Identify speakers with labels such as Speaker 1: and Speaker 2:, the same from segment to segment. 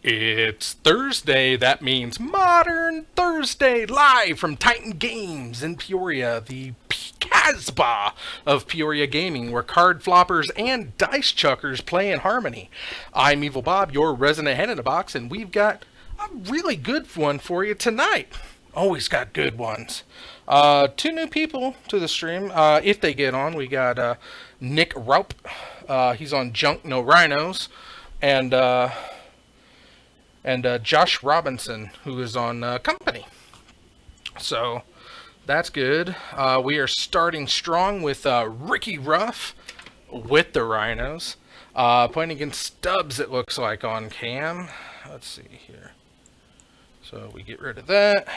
Speaker 1: It's Thursday. That means Modern Thursday, live from Titan Games in Peoria, the Casbah of Peoria Gaming, where card floppers and dice chuckers play in harmony. I'm Evil Bob, your resident head in the box, and we've got a really good one for you tonight. Always got good ones. Two new people to the stream. If they get on, we got Nick Raup. He's on Junk No Rhinos, and Josh Robinson, who is on Company. So that's good. We are starting strong with Ricky Ruff with the Rhinos. Playing against Stubbs, it looks like, on cam. Let's see here. So we get rid of that.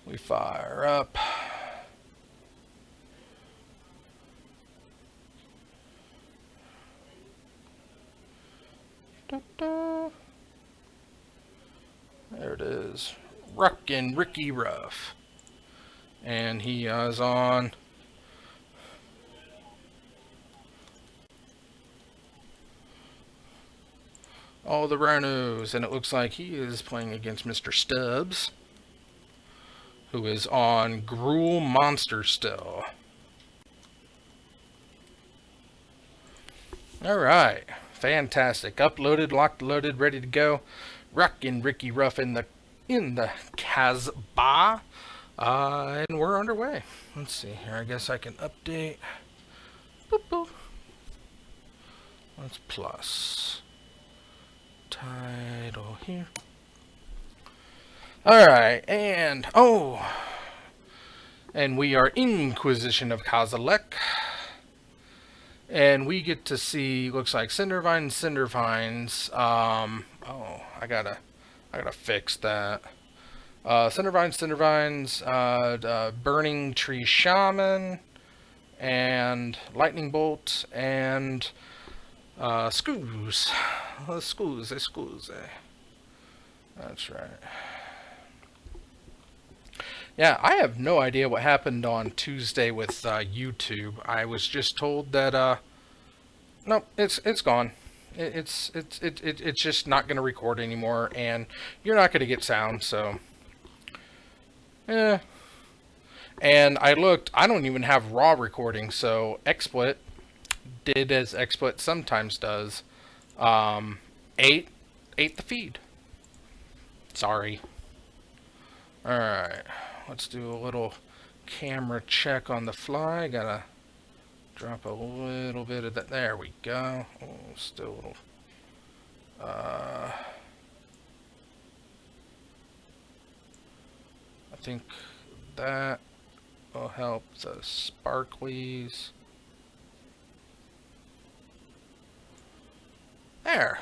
Speaker 1: We fire up. Da-da. There it is. Ruckin' Ricky Ruff. And he is on all the Rhinos. And it looks like he is playing against Mr. Stubbs, who is on Gruul Monster still. Alright. Fantastic. Uploaded, locked, loaded, ready to go. Ruckin' Ricky Ruff in the Casbah. And we're underway. Let's see here. I guess I can update. Boop, boop. Let's plus title here. Alright, and and we are Inquisition of Kozilek. And we get to see, looks like Cindervines. I gotta fix that. Cindervines, Burning Tree Shaman, and Lightning Bolt, and Screws. Screws. That's right. Yeah, I have no idea what happened on Tuesday with YouTube. I was just told that nope, it's gone. It's just not going to record anymore, and you're not going to get sound. So, yeah. And I looked. I don't even have raw recording. So XSplit did as XSplit sometimes does. Ate the feed. Sorry. All right. Let's do a little camera check on the fly. Gotta drop a little bit of that. There we go. Oh, still a little. I think that will help the sparklies. There.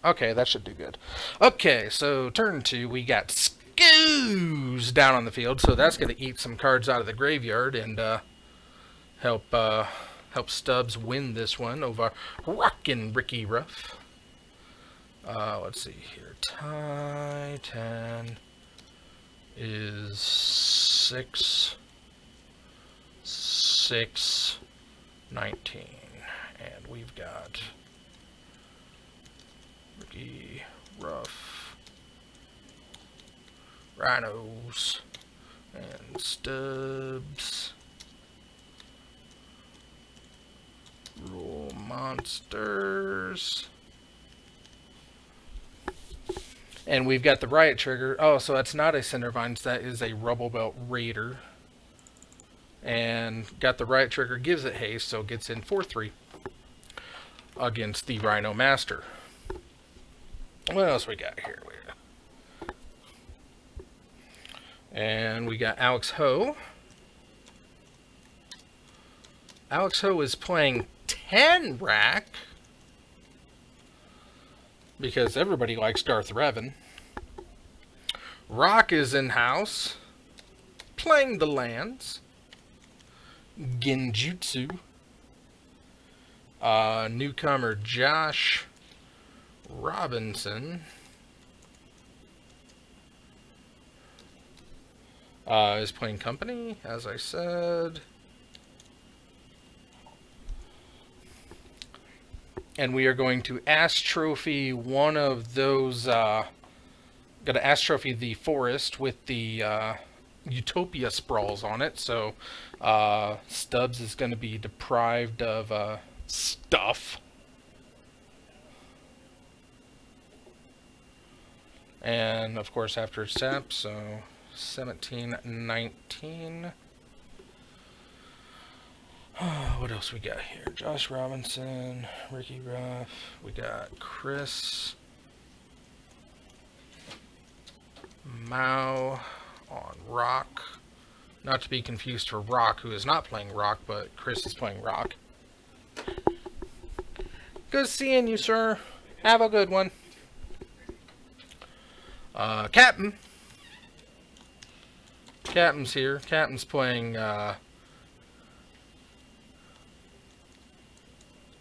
Speaker 1: Okay, that should do good. Okay, so turn 2, we got Scoos down on the field, so that's going to eat some cards out of the graveyard and help Stubbs win this one over Rockin' Ricky Ruff. Let's see here. Titan is 6-6-19, and we've got Ricky Ruff, Rhinos, and Stubbs. Rule monsters. And we've got the Riot Trigger. Oh, so that's not a Cindervines, that is a Rubble Belt Raider. And got the Riot Trigger, gives it haste, so it gets in 4-3 against the Rhino Master. What else we got here? And we got Alex Ho. Alex Ho is playing 10 rack because everybody likes Darth Revan. Rock is in house playing the lands. Genjutsu. Newcomer Josh Robinson is playing Company, as I said. and we are going to Ask Trophy one of those. Got to Ask Trophy the forest with the Utopia sprawls on it. So Stubbs is going to be deprived of stuff. And of course, after SAP, so 17, 19. What else we got here? Josh Robinson, Ricky Ruff. We got Chris Mao on Rock. Not to be confused for Rock, who is not playing Rock, but Chris is playing Rock. Good seeing you, sir. Have a good one. Captain. Captain's here. Captain's playing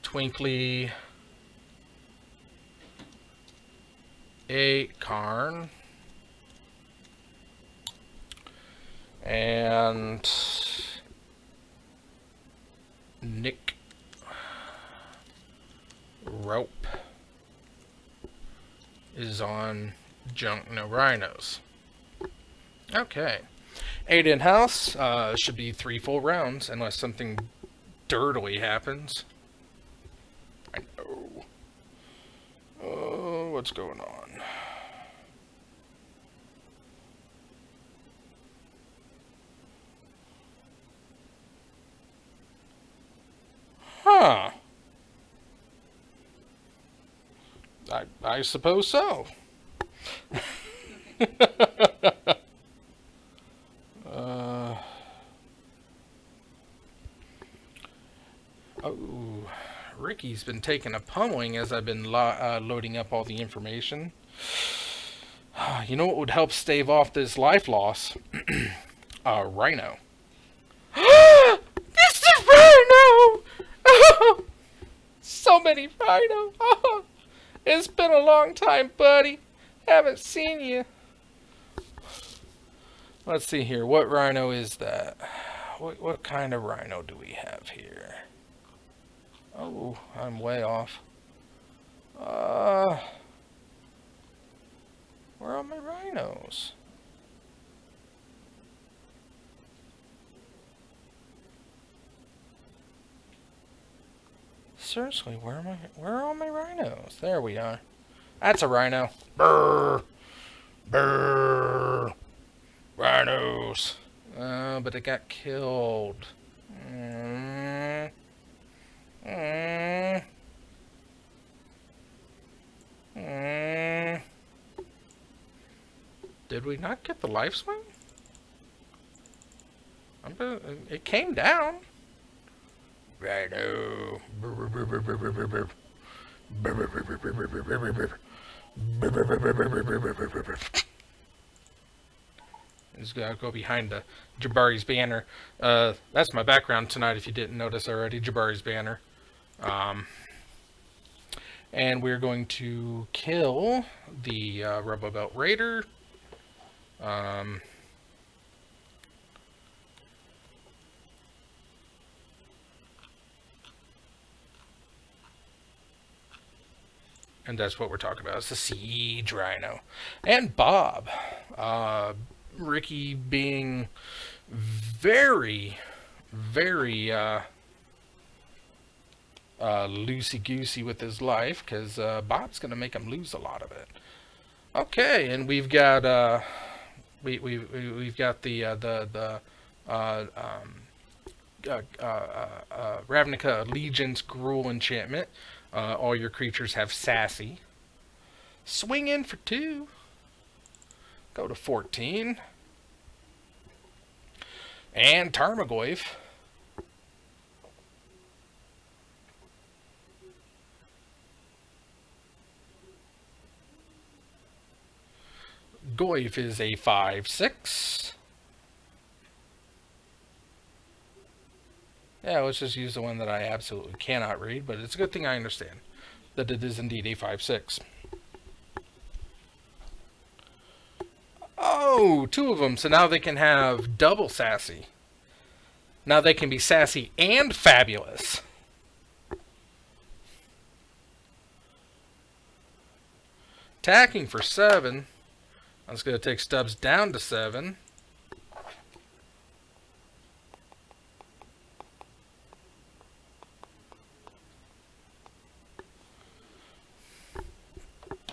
Speaker 1: Twinkly Karn. And Nick Rope is on Junk No Rhinos. Okay. 8 in-house. Should be 3 full rounds unless something dirtily happens. I know. Oh, what's going on? Huh. I suppose so. Oh, Ricky's been taking a pummeling as I've been loading up all the information. You know what would help stave off this life loss? Rhino. Mr. Rhino! Oh, so many Rhino. Oh, it's been a long time, buddy. Haven't seen you. Let's see here. What Rhino is that? What kind of Rhino do we have here? Oh, I'm way off. Where are my Rhinos? Seriously, where are all my Rhinos? There we are. That's a Rhino. Brrr. Brrr. Rhinos. But it got killed. Did we not get the life swing? It came down. Rhino. Just gotta go behind the Jabari's banner. That's my background tonight, if you didn't notice already. Jabari's banner. And we're going to kill the Robo-Belt Raider. And that's what we're talking about. It's the Siege Rhino. And Bob. Ricky being very, very loosey-goosey with his life, because Bob's going to make him lose a lot of it. Okay, and we've got we've got the Ravnica Allegiance Gruul enchantment. All your creatures have sassy. Swing in for 2. Go to 14. And Tarmogoyf. Goyf is a 5/6. Yeah, let's just use the one that I absolutely cannot read, but it's a good thing I understand that it is indeed a 5/6. Oh, 2 of them, so now they can have double sassy. Now they can be sassy and fabulous. attacking for 7. That's going to take Stubbs down to 7.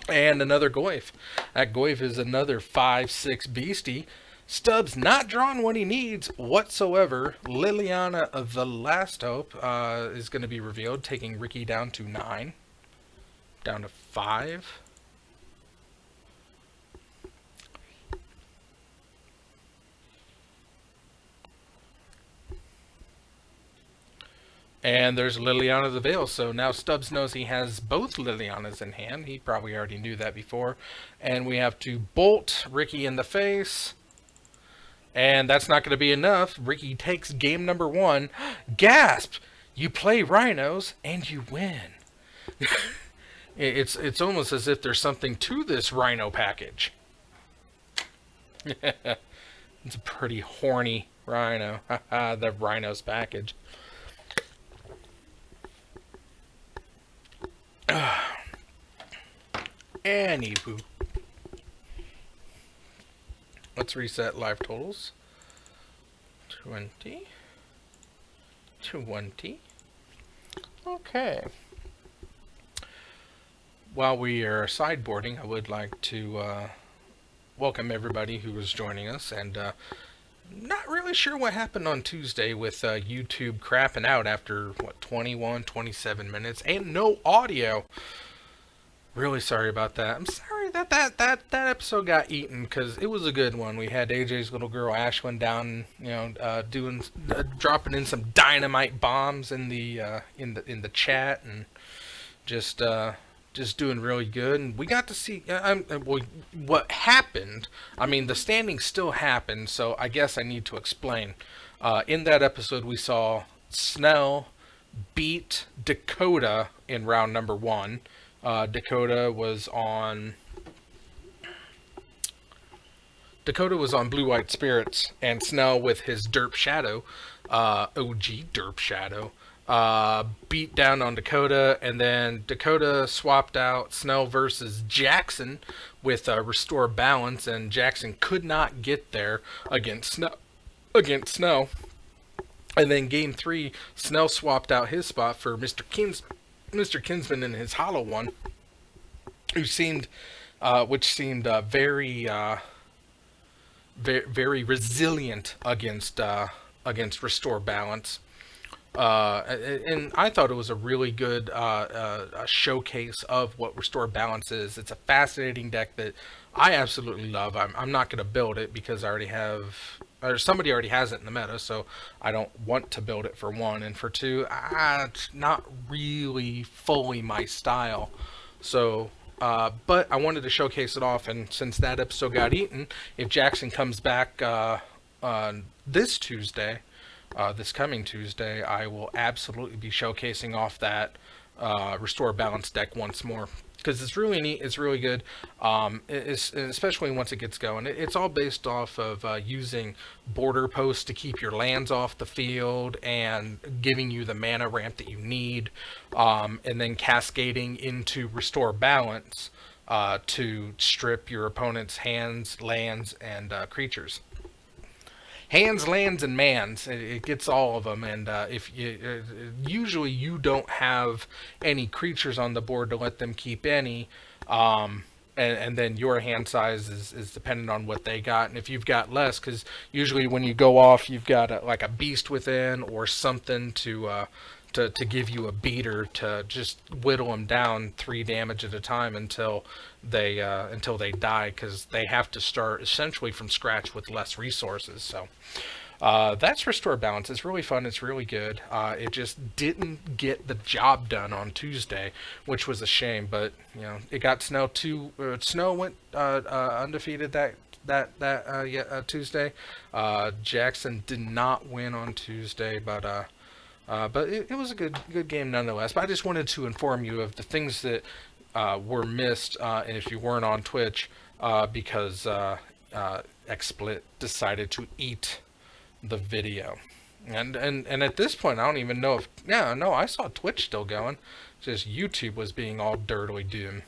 Speaker 1: And another Goyf. That Goyf is another 5/6 beastie. Stubbs not drawing what he needs whatsoever. Liliana of the Last Hope is going to be revealed, taking Ricky down to 9. Down to 5. And there's Liliana the Veil, so now Stubbs knows he has both Lilianas in hand. He probably already knew that before. And we have to bolt Ricky in the face. And that's not going to be enough. Ricky takes game number 1. Gasp! You play Rhinos, and you win. It's almost as if there's something to this Rhino package. It's a pretty horny Rhino. The Rhinos package. Anywho, let's reset live totals. 20. Okay. While we are sideboarding, I would like to welcome everybody who is joining us, and not really sure what happened on Tuesday with YouTube crapping out after, 27 minutes, and no audio. Really sorry about that. I'm sorry that episode got eaten, because it was a good one. We had AJ's little girl Ashlyn down, dropping in some dynamite bombs in the chat, and just doing really good. And we got to see what happened. I mean, the standings still happened, so I guess I need to explain. In that episode, we saw Snell beat Dakota in round number 1. Dakota was on Blue-White Spirits, and Snell with his Derp Shadow, OG Derp Shadow, beat down on Dakota, and then Dakota swapped out Snell versus Jackson with Restore Balance, and Jackson could not get there against Snell. And then game 3, Snell swapped out his spot for Mr. Kinsman in his Hollow One, which seemed very resilient against Restore Balance. And I thought it was a really good a showcase of what Restore Balance is. It's a fascinating deck that I absolutely love. I'm not going to build it because I already have, or somebody already has it in the meta, so I don't want to build it for 1. And for 2, it's not really fully my style. So, but I wanted to showcase it off, and since that episode got eaten, if Jackson comes back this Tuesday, this coming Tuesday, I will absolutely be showcasing off that Restore Balance deck once more, because it's really neat. It's really good, especially once it gets going. It's all based off of using border posts to keep your lands off the field and giving you the mana ramp that you need, and then cascading into Restore Balance to strip your opponent's hands, lands, and creatures. Hands, lands, and mans. It gets all of them, and if you usually you don't have any creatures on the board to let them keep any, and then your hand size is dependent on what they got, and if you've got less, because usually when you go off, you've got like a beast within or something to give you a beater to just whittle them down 3 damage at a time until they die, because they have to start essentially from scratch with less resources. So that's Restore Balance. It's really fun. It's really good. It just didn't get the job done on Tuesday, which was a shame. But it got Snell 2. Snell went undefeated that Tuesday. Jackson did not win on Tuesday, but it was a good game nonetheless. But I just wanted to inform you of the things that were missed, and if you weren't on Twitch, because XSplit decided to eat the video. And at this point, I don't even know if... I saw Twitch still going. Just YouTube was being all dirtily doom.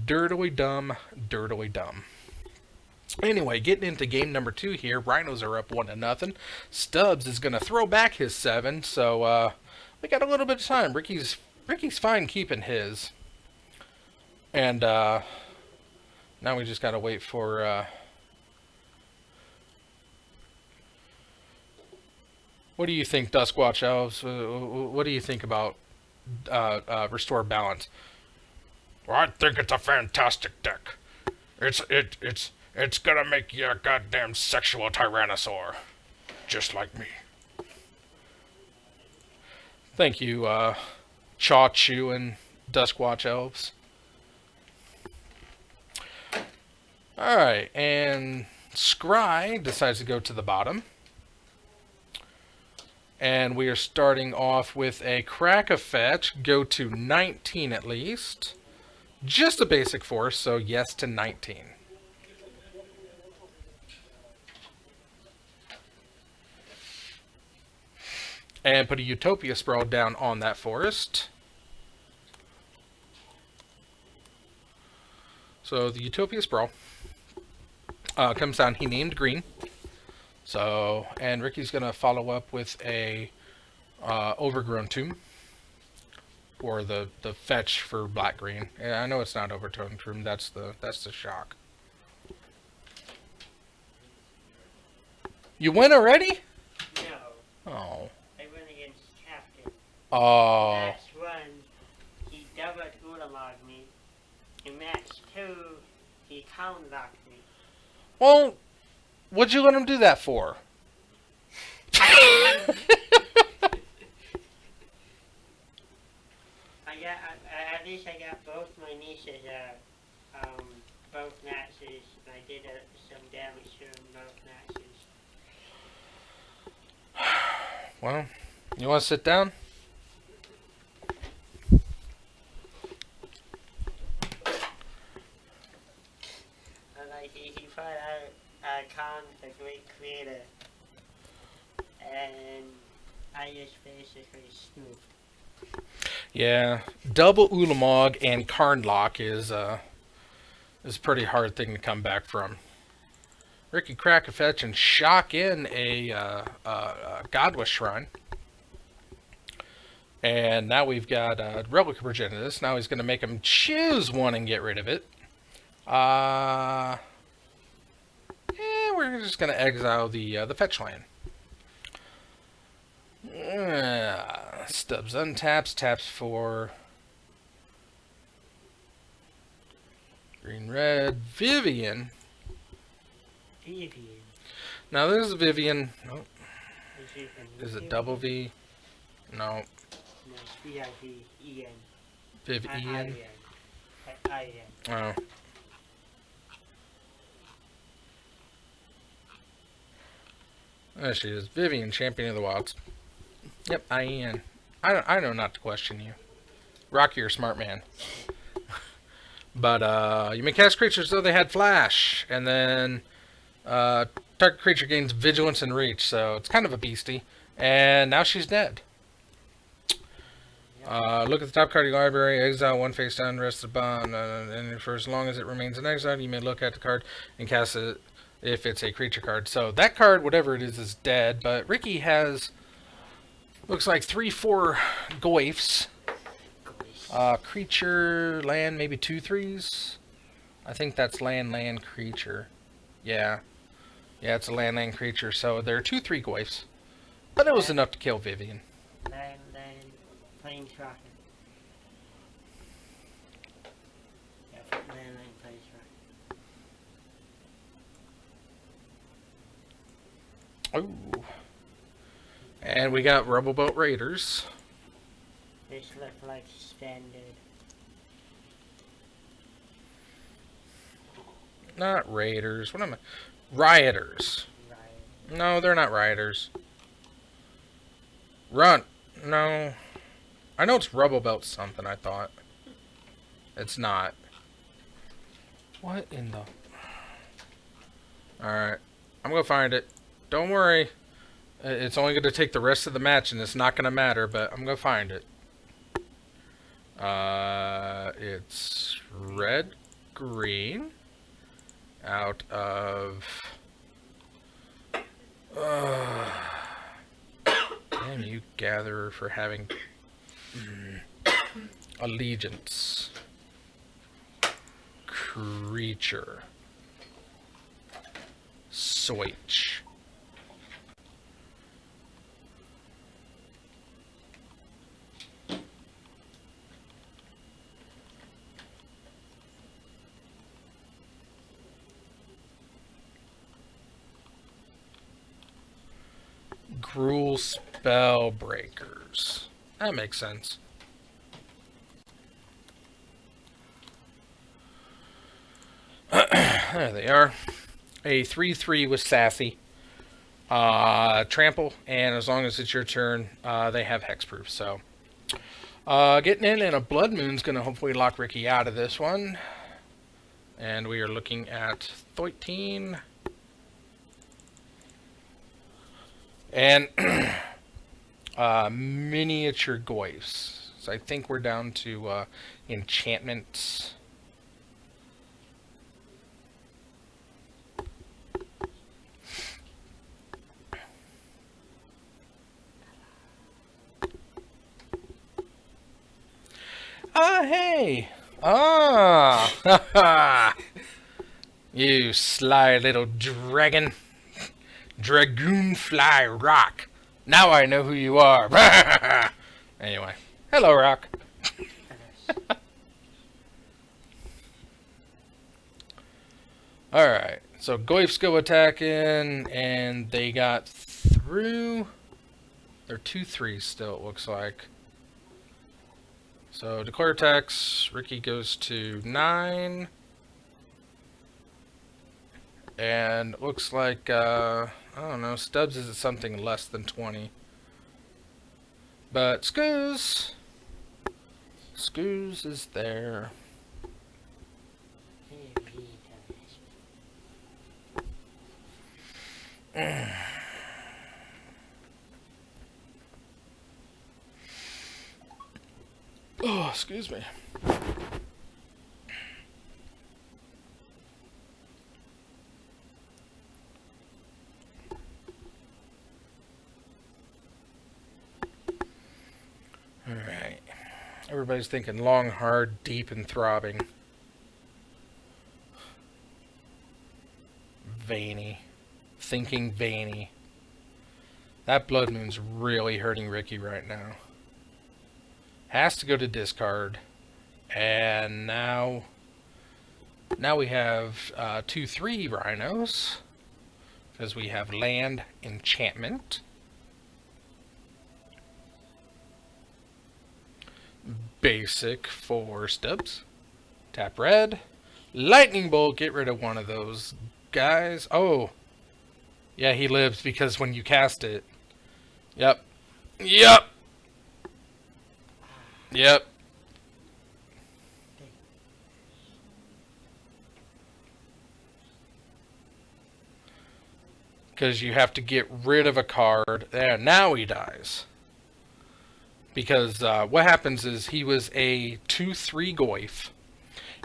Speaker 1: Dirtily dumb, dirtily dumb. Anyway, getting into game number 2 here, Rhinos are up 1-0. Stubbs is going to throw back his 7, so we got a little bit of time. Ricky's fine keeping his. And now we just got to wait for... what do you think, Duskwatch Elves? What do you think about Restore Balance?
Speaker 2: Well, I think it's a fantastic deck. It's gonna make you a goddamn sexual tyrannosaur. Just like me.
Speaker 1: Thank you, Chaw Chew and Duskwatch Elves. Alright, and Scry decides to go to the bottom. And we are starting off with a Crack-a-Fetch, go to 19 at least. Just a basic force, so yes to 19. And put a Utopia Sprawl down on that forest. So the Utopia Sprawl comes down, he named green. So, and Ricky's going to follow up with a Overgrown Tomb. Or the fetch for black-green. Yeah, I know it's not Overgrown Tomb, that's the shock. You win already?
Speaker 3: No.
Speaker 1: Oh.
Speaker 3: I went against Captain.
Speaker 1: Oh.
Speaker 3: Match 1, he doubled Ulamog me. In match 2, he count-locked me.
Speaker 1: Well, what'd you let him do that for?
Speaker 3: At least I got both my nieces, both matches. I did some damage to them both matches.
Speaker 1: Well, you want to sit down?
Speaker 3: He fought out Khan, the great creator, and I just basically snooped.
Speaker 1: Yeah, double Ulamog and Karnlock is a pretty hard thing to come back from. Ricky Crack-a-Fetch and shock in a Godless Shrine. And now we've got Relic of Progenitus. Now he's going to make him choose one and get rid of it. Yeah, we're just going to exile the fetch land. Stubbs untaps, taps for green, red, Vivian.
Speaker 3: Vivian.
Speaker 1: Now this is Vivian. Oh,
Speaker 3: Is
Speaker 1: is it double V? No.
Speaker 3: No, V-I-V-E-N.
Speaker 1: Vivian.
Speaker 3: I-N.
Speaker 1: Oh. There she is. Vivian, Champion of the Wilds. Yep, I-N. I know not to question you. Rocky, you're a smart man. But, you may cast creatures though they had flash. And then, target creature gains vigilance and reach. So, it's kind of a beastie. And now she's dead. Look at the top card of your library. Exile one face down, rest of the bottom. And for as long as it remains in exile, you may look at the card and cast it if it's a creature card. So, that card, whatever it is dead. But Ricky has... looks like 3-4 Goyfs. Creature, land, maybe 2/3s. I think that's land, creature. Yeah. Yeah, it's a land, creature. So there are 2-3 Goyfs. But it was enough to kill Vivian.
Speaker 3: Land, planes rocket. Yeah, land, planes rocket.
Speaker 1: Oh. And we got Rebel Boat Raiders.
Speaker 3: This look like standard.
Speaker 1: Not Raiders. What am I? Rioters.
Speaker 3: Right.
Speaker 1: No, they're not Rioters. Run. No. I know it's Rebel Belt something, I thought. It's not. What in the... Alright. I'm gonna find it. Don't worry. It's only going to take the rest of the match, and it's not going to matter, but I'm going to find it. It's red, green, out of... Damn you, Gatherer, for having allegiance. Creature. Switch. Gruul Spellbreakers. That makes sense. There they are. A 3/3 with Sassy. Trample, and as long as it's your turn, they have hexproof. So, getting in, and a Blood Moon's going to hopefully lock Ricky out of this one. And we are looking at 13. And miniature Goyfs. So I think we're down to enchantments. Ah, hey! Ah! You sly little dragon. Dragoonfly Rock. Now I know who you are. Anyway. Hello, Rock. Alright. So Goyfs go attacking, and they got through. They're 2/3 still, it looks like. So declare attacks. Ricky goes to 9. And looks like, I don't know, Stubbs is at something less than 20. But Scoos is there. Oh, excuse me. Alright. Everybody's thinking long, hard, deep, and throbbing. Veiny. Thinking veiny. That Blood Moon's really hurting Ricky right now. Has to go to discard. And now we have 2/3 rhinos. Because we have land enchantment. Basic for Stubbs. Tap red. Lightning Bolt, get rid of one of those guys. Oh. Yeah, he lives because when you cast it. Yep. Yep. Yep. Because you have to get rid of a card. And now he dies. Because what happens is he was a 2/3 Goyf.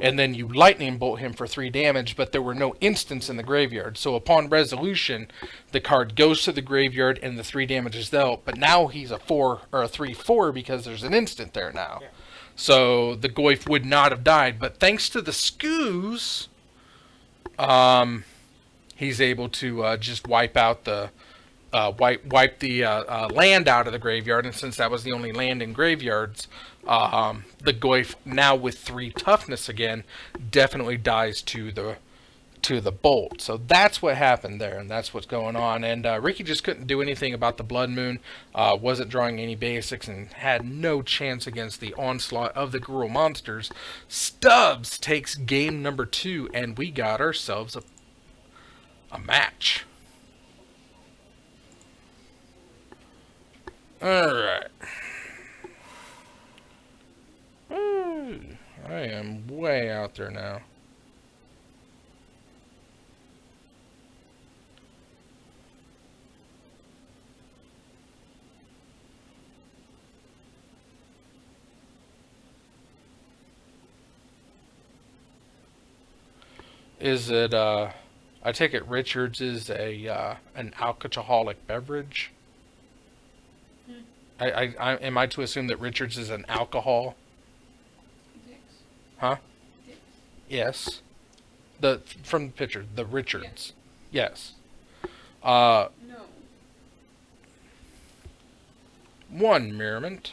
Speaker 1: And then you lightning bolt him for 3 damage, but there were no instants in the graveyard. So upon resolution, the card goes to the graveyard and the 3 damage is dealt. But now he's a 4 or a 3/4 because there's an instant there now. Yeah. So the Goyf would not have died. But thanks to the Scoos, he's able to just wipe out the wipe the land out of the graveyard. And since that was the only land in graveyards, the Goyf, now with 3 toughness again, definitely dies to the bolt. So that's what happened there, and that's what's going on. And Ricky just couldn't do anything about the Blood Moon, wasn't drawing any basics, and had no chance against the onslaught of the Gruul monsters. Stubbs takes game number 2, and we got ourselves a match. Alright. I am way out there now. Is it? I take it Richards is a an alcoholic beverage. I am I to assume that Richards is an alcohol?
Speaker 4: Dicks.
Speaker 1: Huh?
Speaker 4: Dicks.
Speaker 1: Yes. The from the picture, the Richards. Yes. Uh,
Speaker 4: No.
Speaker 1: one Merriment.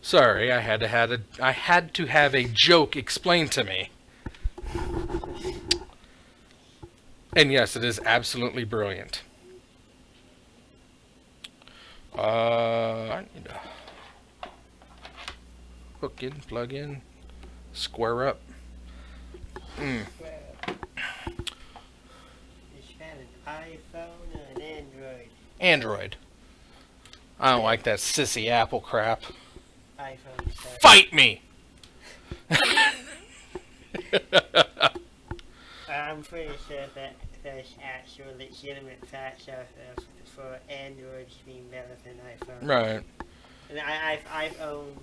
Speaker 1: Sorry, I had to have a joke explained to me. And yes, it is absolutely brilliant. I need to hook in, plug in, square up.
Speaker 3: Well, is that an iPhone or an Android?
Speaker 1: Android. I don't like that sissy Apple crap.
Speaker 3: iPhone, sorry.
Speaker 1: Fight me!
Speaker 3: I'm pretty sure that there's actual legitimate facts out there for Androids being better than iPhone.
Speaker 1: Right.
Speaker 3: And I've owned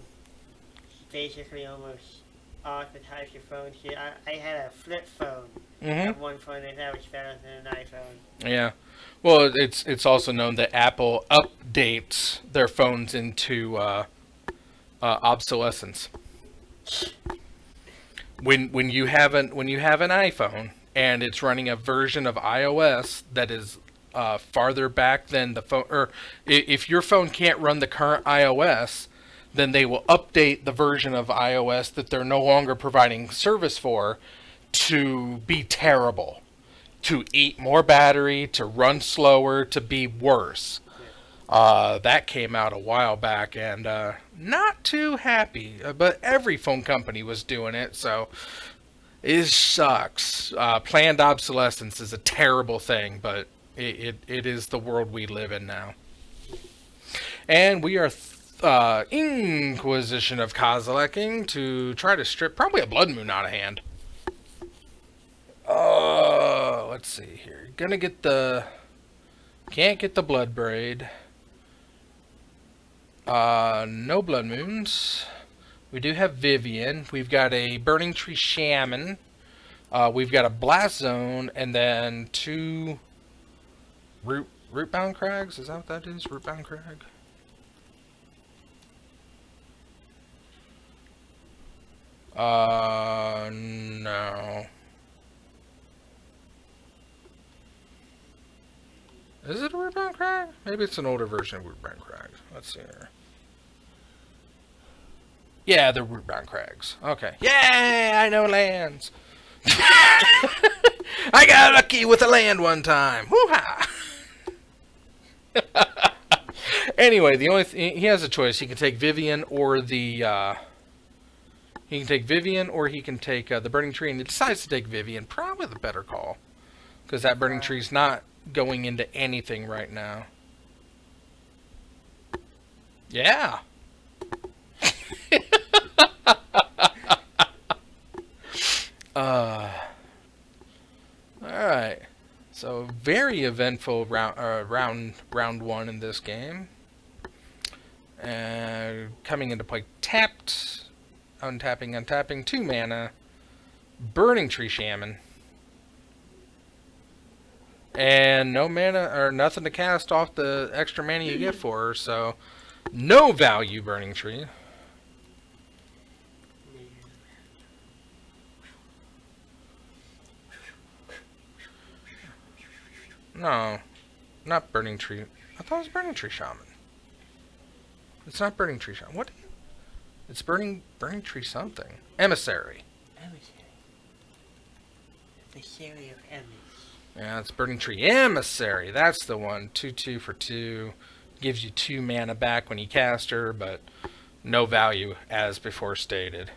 Speaker 3: basically almost all the types of phones here. I had a flip phone
Speaker 1: Mm-hmm.
Speaker 3: at one point that was better than an iPhone.
Speaker 1: Yeah. Well, it's also known that Apple updates their phones into obsolescence. When you have an iPhone and it's running a version of iOS that is farther back than the phone, or if your phone can't run the current iOS, then they will update the version of iOS that they're no longer providing service for to be terrible, to eat more battery, to run slower, to be worse. That came out a while back, and not too happy. But every phone company was doing it, so it sucks. Planned obsolescence is a terrible thing, but it is the world we live in now. And we are Inquisition of Kozilek to try to strip probably a Blood Moon out of hand. Let's see here. Gonna get the... Can't get the Blood Braid. No Blood Moons. We do have Vivian. We've got a Burning Tree Shaman. We've got a Blast Zone, and then two Rootbound Crags. Is that what that is? Rootbound Crag? No. Is it a Rootbound Crag? Maybe it's an older version of Rootbound Crag. Let's see here. Yeah, they're Rootbound Crags. Okay. Yay! I know lands! I got lucky with a land one time! Woo-ha! Anyway, the only he has a choice. He can take Vivian or the... he can take Vivian or he can take the Burning Tree, and he decides to take Vivian. Probably the better call. Because that Burning Tree's not going into anything right now. Yeah. Alright. So, very eventful round one in this game. Coming into play, tapped, untapping, 2 mana, Burning Tree Shaman. And no mana, or nothing to cast off the extra mana you get for her, so no value Burning Tree. No, not Burning Tree. I thought it was Burning Tree Shaman. It's not Burning Tree Shaman. What? It's Burning Tree something. Emissary.
Speaker 3: Emissary. The Sherry of Emmys.
Speaker 1: Yeah, it's Burning Tree Emissary. That's the one. 2/2 for 2. Gives you 2 mana back when you cast her, but no value as before stated.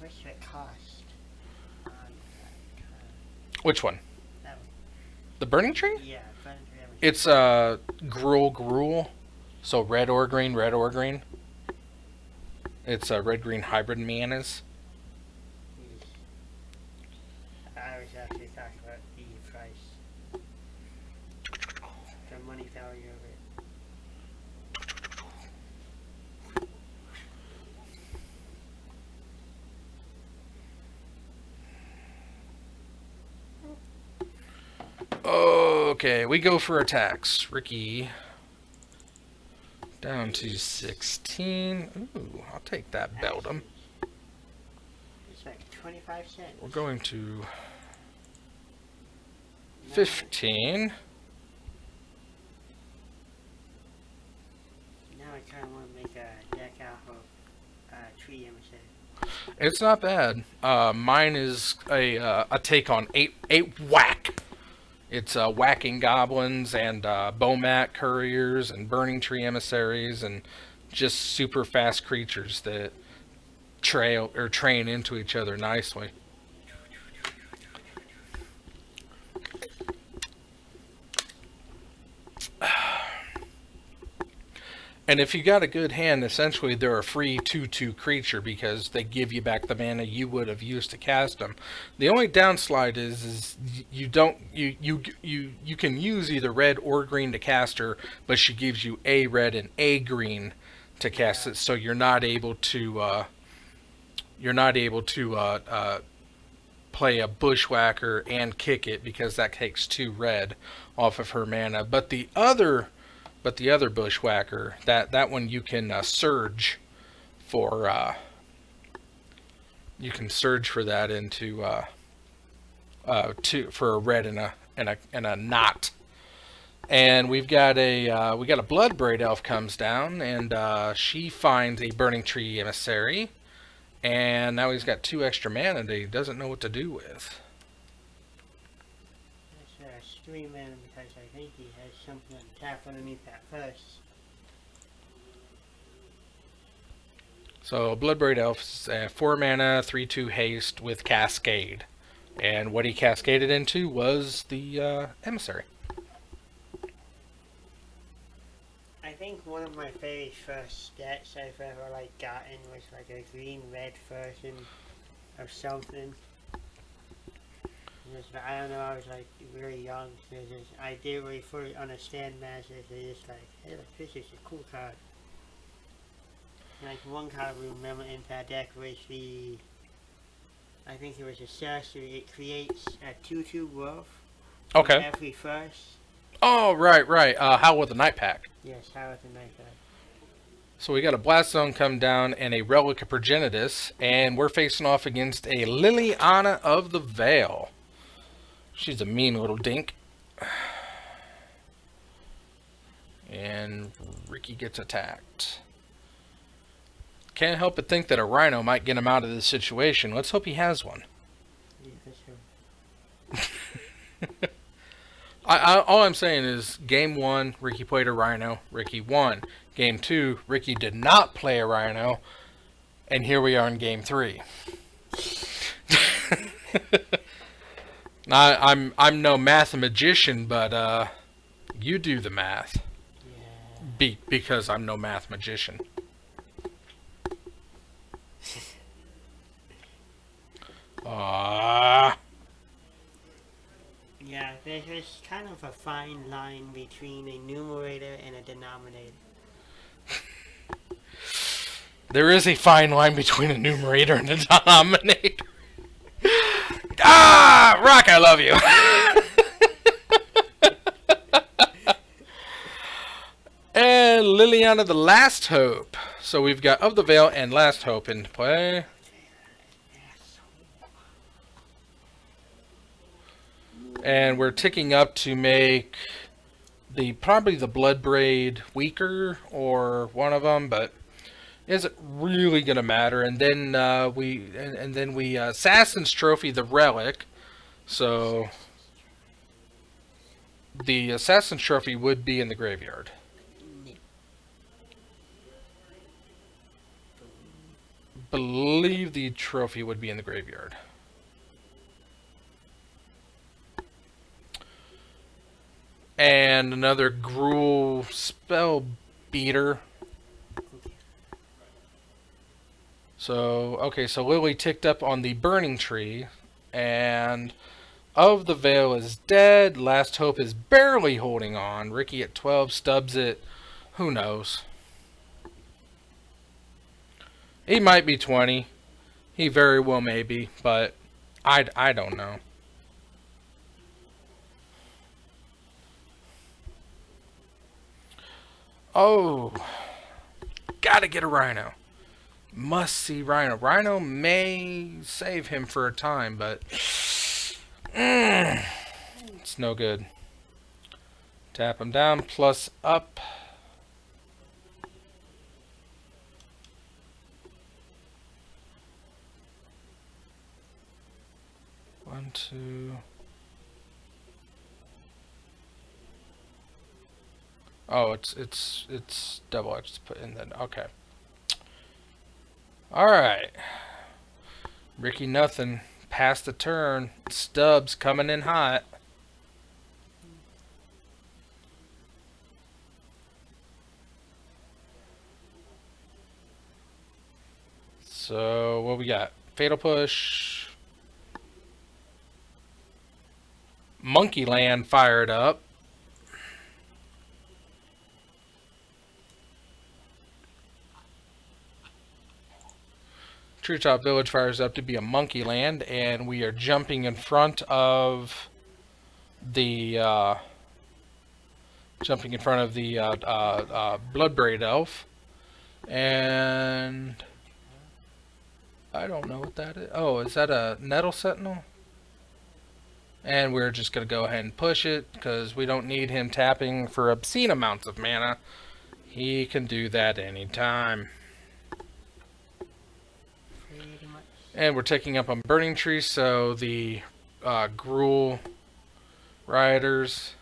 Speaker 3: What's it cost? On
Speaker 1: Which one?
Speaker 3: that one.
Speaker 1: The Burning Tree?
Speaker 3: Yeah, Burning Tree Emissary.
Speaker 1: It's Gruul. So red or green, red or green. It's red-green hybrid manas.
Speaker 3: I was actually talking about the price. The money value of it.
Speaker 1: Okay, we go for attacks. Ricky. Down to 16. Ooh, I'll take that Beldum.
Speaker 3: It's like 25 cents.
Speaker 1: We're going to 15.
Speaker 3: Now I kind of want to make a deck out of Tree Emissary.
Speaker 1: It's not bad. Mine is a take on 8 whack. It's whacking goblins and Bomat couriers and Burning Tree emissaries and just super fast creatures that train into each other nicely. And if you got a good hand, essentially they're a free 2/2 creature because they give you back the mana you would have used to cast them. The only downside is you can use either red or green to cast her, but she gives you a red and a green to cast it, so you're not able to play a bushwhacker and kick it because that takes 2 red off of her mana. But the other bushwhacker, that one you can surge for. You can surge for that into for a red and a knot. And we've got a Bloodbraid Elf comes down, and she finds a Burning Tree Emissary, and now he's got 2 extra mana that he doesn't know what to do with.
Speaker 3: That's a stream mana because I think he has something on tap underneath that first.
Speaker 1: So Bloodbraid Elf's 4 mana, 3/2 haste with Cascade, and what he cascaded into was the Emissary.
Speaker 3: I think one of my very first stats I've ever gotten was like a green-red version of something. I don't know, I was really young, so I didn't really fully understand Magic. It's just hey, this is a cool card. One card I remember in that deck was I think it was a sorcery. It creates a 2/2 wolf.
Speaker 1: Okay.
Speaker 3: Every first.
Speaker 1: Oh, right. Howl with the Night Pack.
Speaker 3: Yes, Howl with the Night Pack.
Speaker 1: So we got a Blast Zone come down and a Relic of Progenitus, and we're facing off against a Liliana of the Veil. She's a mean little dink. And Ricky gets attacked. Can't help but think that a Rhino might get him out of this situation. Let's hope he has one.
Speaker 3: Yeah, that's true.
Speaker 1: All I'm saying is, Game 1, Ricky played a Rhino. Ricky won. Game 2, Ricky did not play a Rhino. And here we are in Game 3. Now, I'm no mathematician, but you do the math.
Speaker 3: Yeah.
Speaker 1: Because I'm no math magician.
Speaker 3: Yeah, there's kind of a fine line between a numerator and a denominator.
Speaker 1: There is a fine line between a numerator and a denominator. Ah, Rock, I love you. And Liliana, the Last Hope. So we've got Of the Veil and Last Hope into play. And we're ticking up to make probably the Bloodbraid weaker, or one of them, but isn't really gonna matter. And then we Assassin's Trophy the relic. So the Assassin's Trophy would be in the graveyard. Believe the trophy would be in the graveyard. And another Gruul spell beater. So, okay, so Lily ticked up on the Burning Tree, and Of the Veil is dead. Last Hope is barely holding on. Ricky at 12, Stubbs at, who knows. He might be 20. He very well may be, but I don't know. Oh, gotta get a Rhino. Must see Rhino. Rhino may save him for a time, but it's no good. Tap him down, plus up. One, two. Oh, it's double X to put in then. Okay. Alright. Ricky nothing. Past the turn. Stubbs coming in hot. So, what we got? Fatal Push. Monkey Land fired up. Treetop Village fires up to be a Monkey Land, and we are jumping in front of the Bloodbraid Elf, and I don't know what that is. Oh, is that a Nettle Sentinel? And we're just going to go ahead and push it, because we don't need him tapping for obscene amounts of mana. He can do that anytime. And we're taking up on Burning Tree, so the Gruul Riders.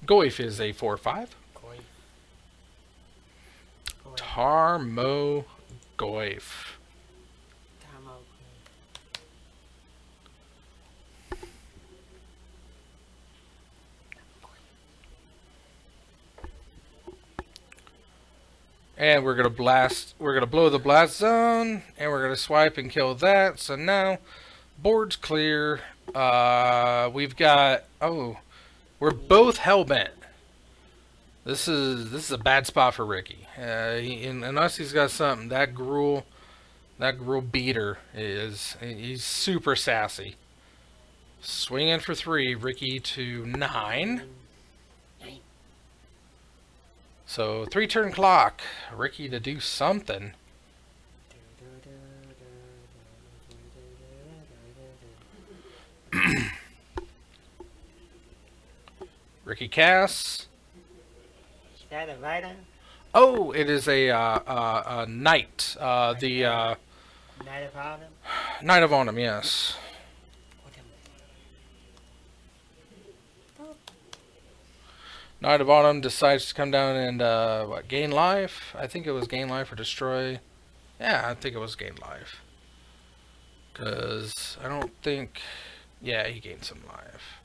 Speaker 1: Goyf is a 4/5. Tarmogoyf. And we're gonna blow the blast zone, and we're gonna swipe and kill that. So now, board's clear. We've got, oh, we're both hellbent. This is a bad spot for Ricky. Unless he's got something, that Gruul beater he's super sassy. Swinging for 3, Ricky to 9. So 3-turn clock, Ricky to do something. Ricky casts.
Speaker 3: Is that a Rhino?
Speaker 1: Oh, it is a knight. The
Speaker 3: Knight of Autumn?
Speaker 1: Knight of Autumn, yes. Knight of Autumn decides to come down and, gain life? I think it was gain life or destroy. Yeah, I think it was gain life. Because I don't think... Yeah, he gained some life.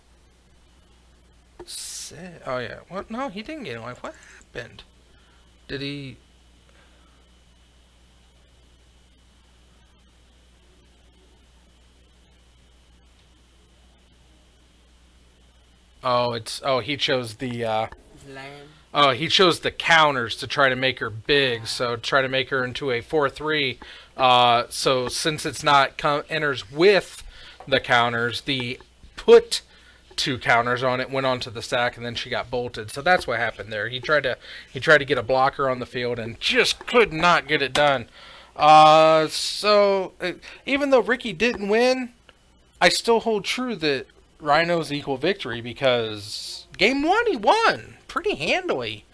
Speaker 1: Oh, yeah. What? No, he didn't gain life. What happened? Did he... Oh, he chose the,
Speaker 3: Land.
Speaker 1: oh, he chose the counters to try to make her big, so try to make her into a 4/3. So since it's not enters with the counters, the put 2 counters on it went onto the stack, and then she got bolted. So that's what happened there. He tried to get a blocker on the field and just could not get it done. Even though Ricky didn't win, I still hold true that Rhinos equal victory, because game 1 he won pretty handily.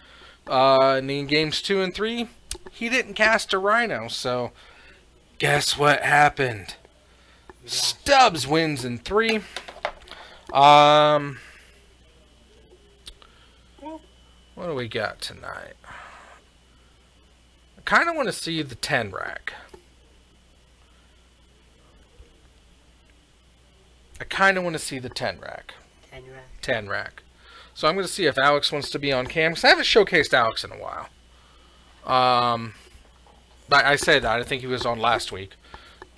Speaker 1: And in games 2 and 3, he didn't cast a Rhino, so guess what happened? Stubbs wins in 3. What do we got tonight? I kind of want to see the 10 rack. I kind of want to see the 10 rack.
Speaker 3: 10 rack.
Speaker 1: 10 rack. So I'm going to see if Alex wants to be on cam, because I haven't showcased Alex in a while. But I said that. I think he was on last week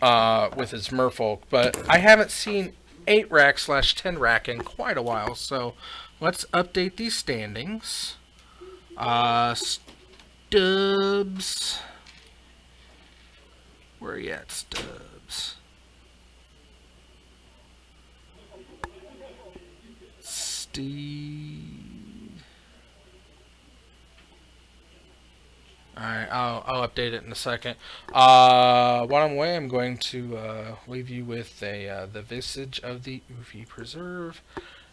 Speaker 1: with his Merfolk. But I haven't seen 8 rack / 10 rack in quite a while. So let's update these standings. Stubbs. Where are you at, Stubbs? Steve. Alright, I'll update it in a second. While I'm away, I'm going to leave you with the visage of the Ufi Preserve.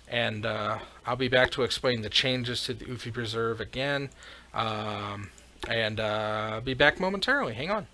Speaker 1: And I'll be back to explain the changes to the Ufi Preserve again. And I'll be back momentarily. Hang on.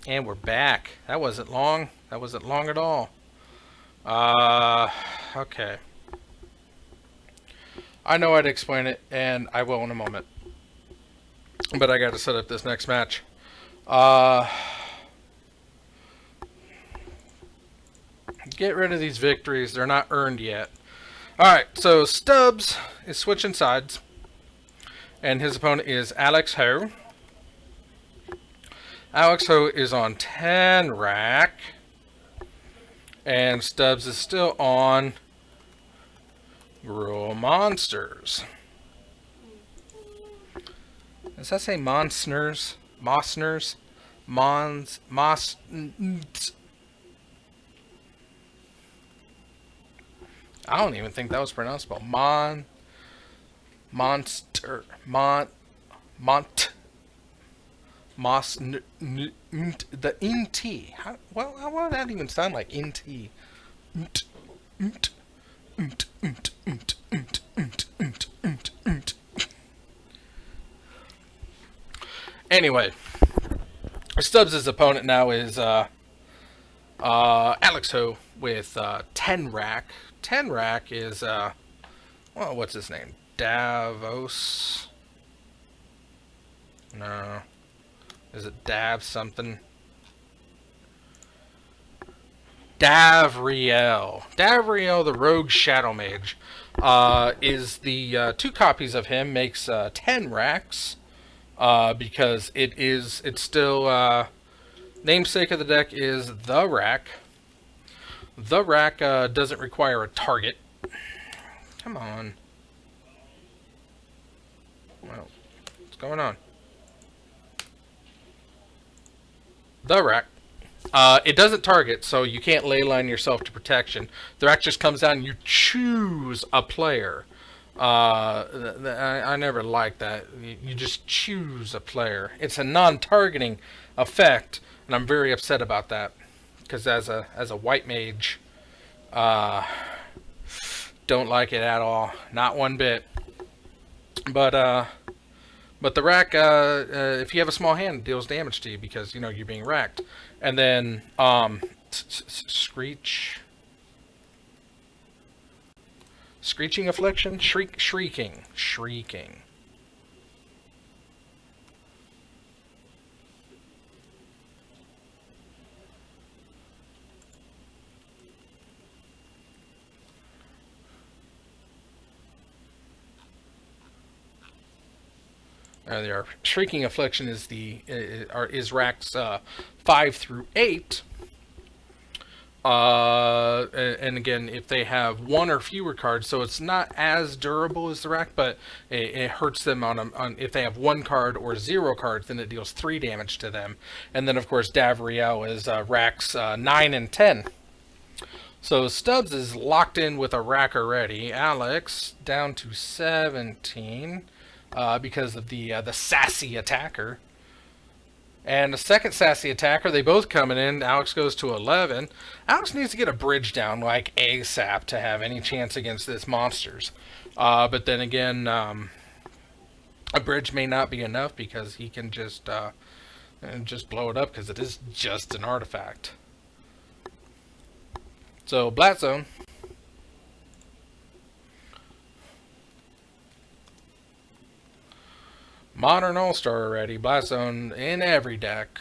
Speaker 1: And we're back. That wasn't long. That wasn't long at all. Okay. I know I'd explain it, and I will in a moment. But I got to set up this next match. Get rid of these victories. They're not earned yet. Alright, so Stubbs is switching sides. And his opponent is Alex Ho. Alex Ho is on 10 rack. And Stubbs is still on Gruul Monsters. Does that say Monsters? Mossners? Moss. I don't even think that was pronounceable. the NT. How would that even sound like NT? Nt, nt, nt, nt, nt, nt, nt, nt, nt, nt. Anyway, Stubbs' opponent now is Alex Ho with 10 rack. 10 rack is well, what's his name? Davos. No. Is it Dav something? Davriel. Davriel, the Rogue Shadow Mage, is the 2 copies of him makes 10 racks, because it's still namesake of the deck is the rack. The rack doesn't require a target. Come on. Well, what's going on? The rack. It doesn't target, so you can't leyline yourself to protection. The rack just comes down and you choose a player. I never liked that. You just choose a player. It's a non-targeting effect, and I'm very upset about that. Because as a white mage, don't like it at all. Not one bit. But the rack, if you have a small hand, it deals damage to you because, you know, you're being racked. And then, Screeching Affliction? Shrieking. There they are. Shrieking Affliction is is racks 5 through 8. And again, if they have 1 or fewer cards, so it's not as durable as the rack, but it hurts them on if they have 1 card or 0 cards, then it deals 3 damage to them. And then of course Davriel is racks 9 and 10. So Stubbs is locked in with a rack already. Alex down to 17. Because of the sassy attacker. And the second sassy attacker, they both coming in. Alex goes to 11. Alex needs to get a bridge down like ASAP to have any chance against this monsters. But then again, a bridge may not be enough because he can just blow it up because it is just an artifact. So Black Zone. Modern All-Star already. Blast Zone in every deck.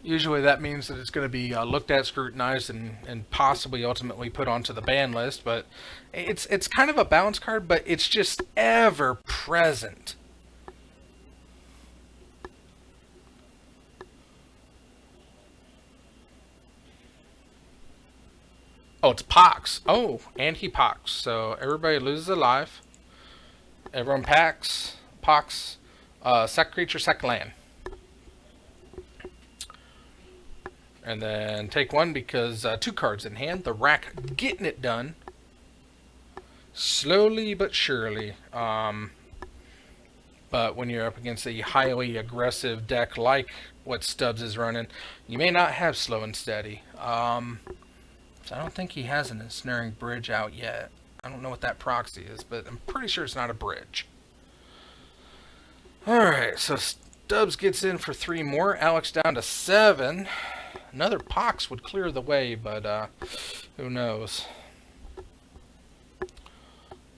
Speaker 1: Usually that means that it's going to be looked at, scrutinized, and possibly ultimately put onto the ban list. But it's kind of a balance card, but it's just ever present. Oh, it's Pox. Oh, and he Pox. So everybody loses a life. Everyone pox, sack creature, sack land. And then take 1 because 2 cards in hand. The rack getting it done. Slowly but surely. But when you're up against a highly aggressive deck like what Stubbs is running, you may not have slow and steady. So I don't think he has an ensnaring bridge out yet. I don't know what that proxy is, but I'm pretty sure it's not a bridge. Alright, so Stubbs gets in for 3 more. Alex down to 7. Another Pox would clear the way, but who knows.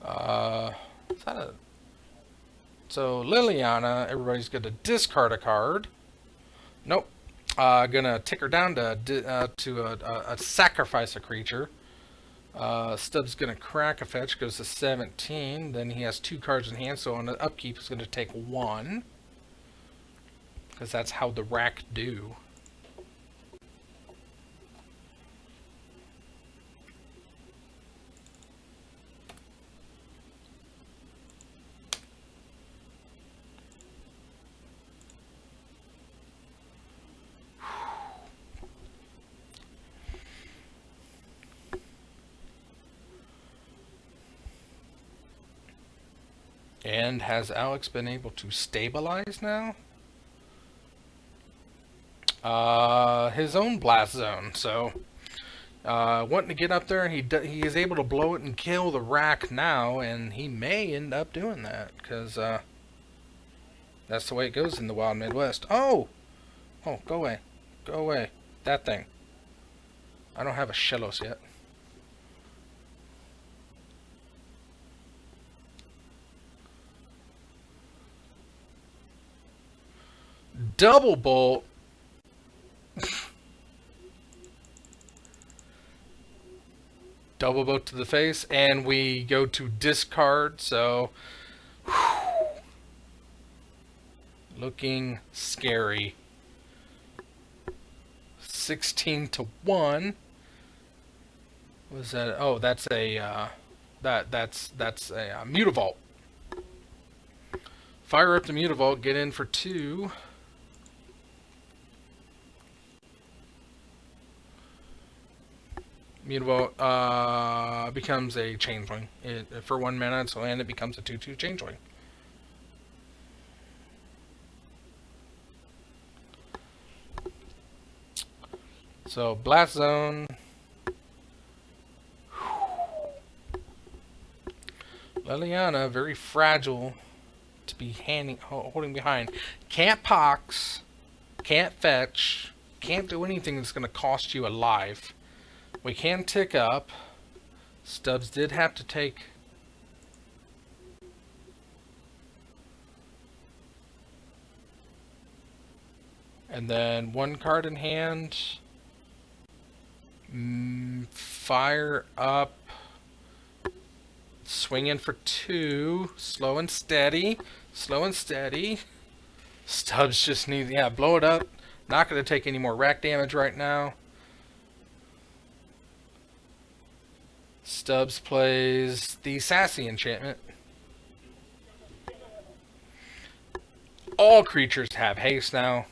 Speaker 1: Is that a... So Liliana, everybody's going to discard a card. Nope. Gonna tick her down to sacrifice a creature. Stubbs gonna crack a fetch, goes to 17. Then he has 2 cards in hand, so on the upkeep he's gonna take 1. Because that's how the rack do. And has Alex been able to stabilize now? His own blast zone. So, wanting to get up there, he is able to blow it and kill the rack now, and he may end up doing that because that's the way it goes in the wild Midwest. Oh, go away, go away, that thing. I don't have a Shellos yet. Double bolt. Double bolt to the face, and we go to discard, so looking scary. 16 to 1. Was that? Oh, that's a that's a Mutavault. Fire up the Mutavault, get in for 2. Mutavault becomes a Changeling. For 1 mana, and it becomes a 2/2 Changeling. So, Blast Zone. Liliana, very fragile to be holding behind. Can't Pox, can't fetch, can't do anything that's going to cost you a life. We can tick up. Stubbs did have to take... And then 1 card in hand. Fire up. Swing in for 2. Slow and steady. Slow and steady. Stubbs just needs... Yeah, blow it up. Not going to take any more rack damage right now. Stubbs plays the Sassy enchantment. All creatures have haste now.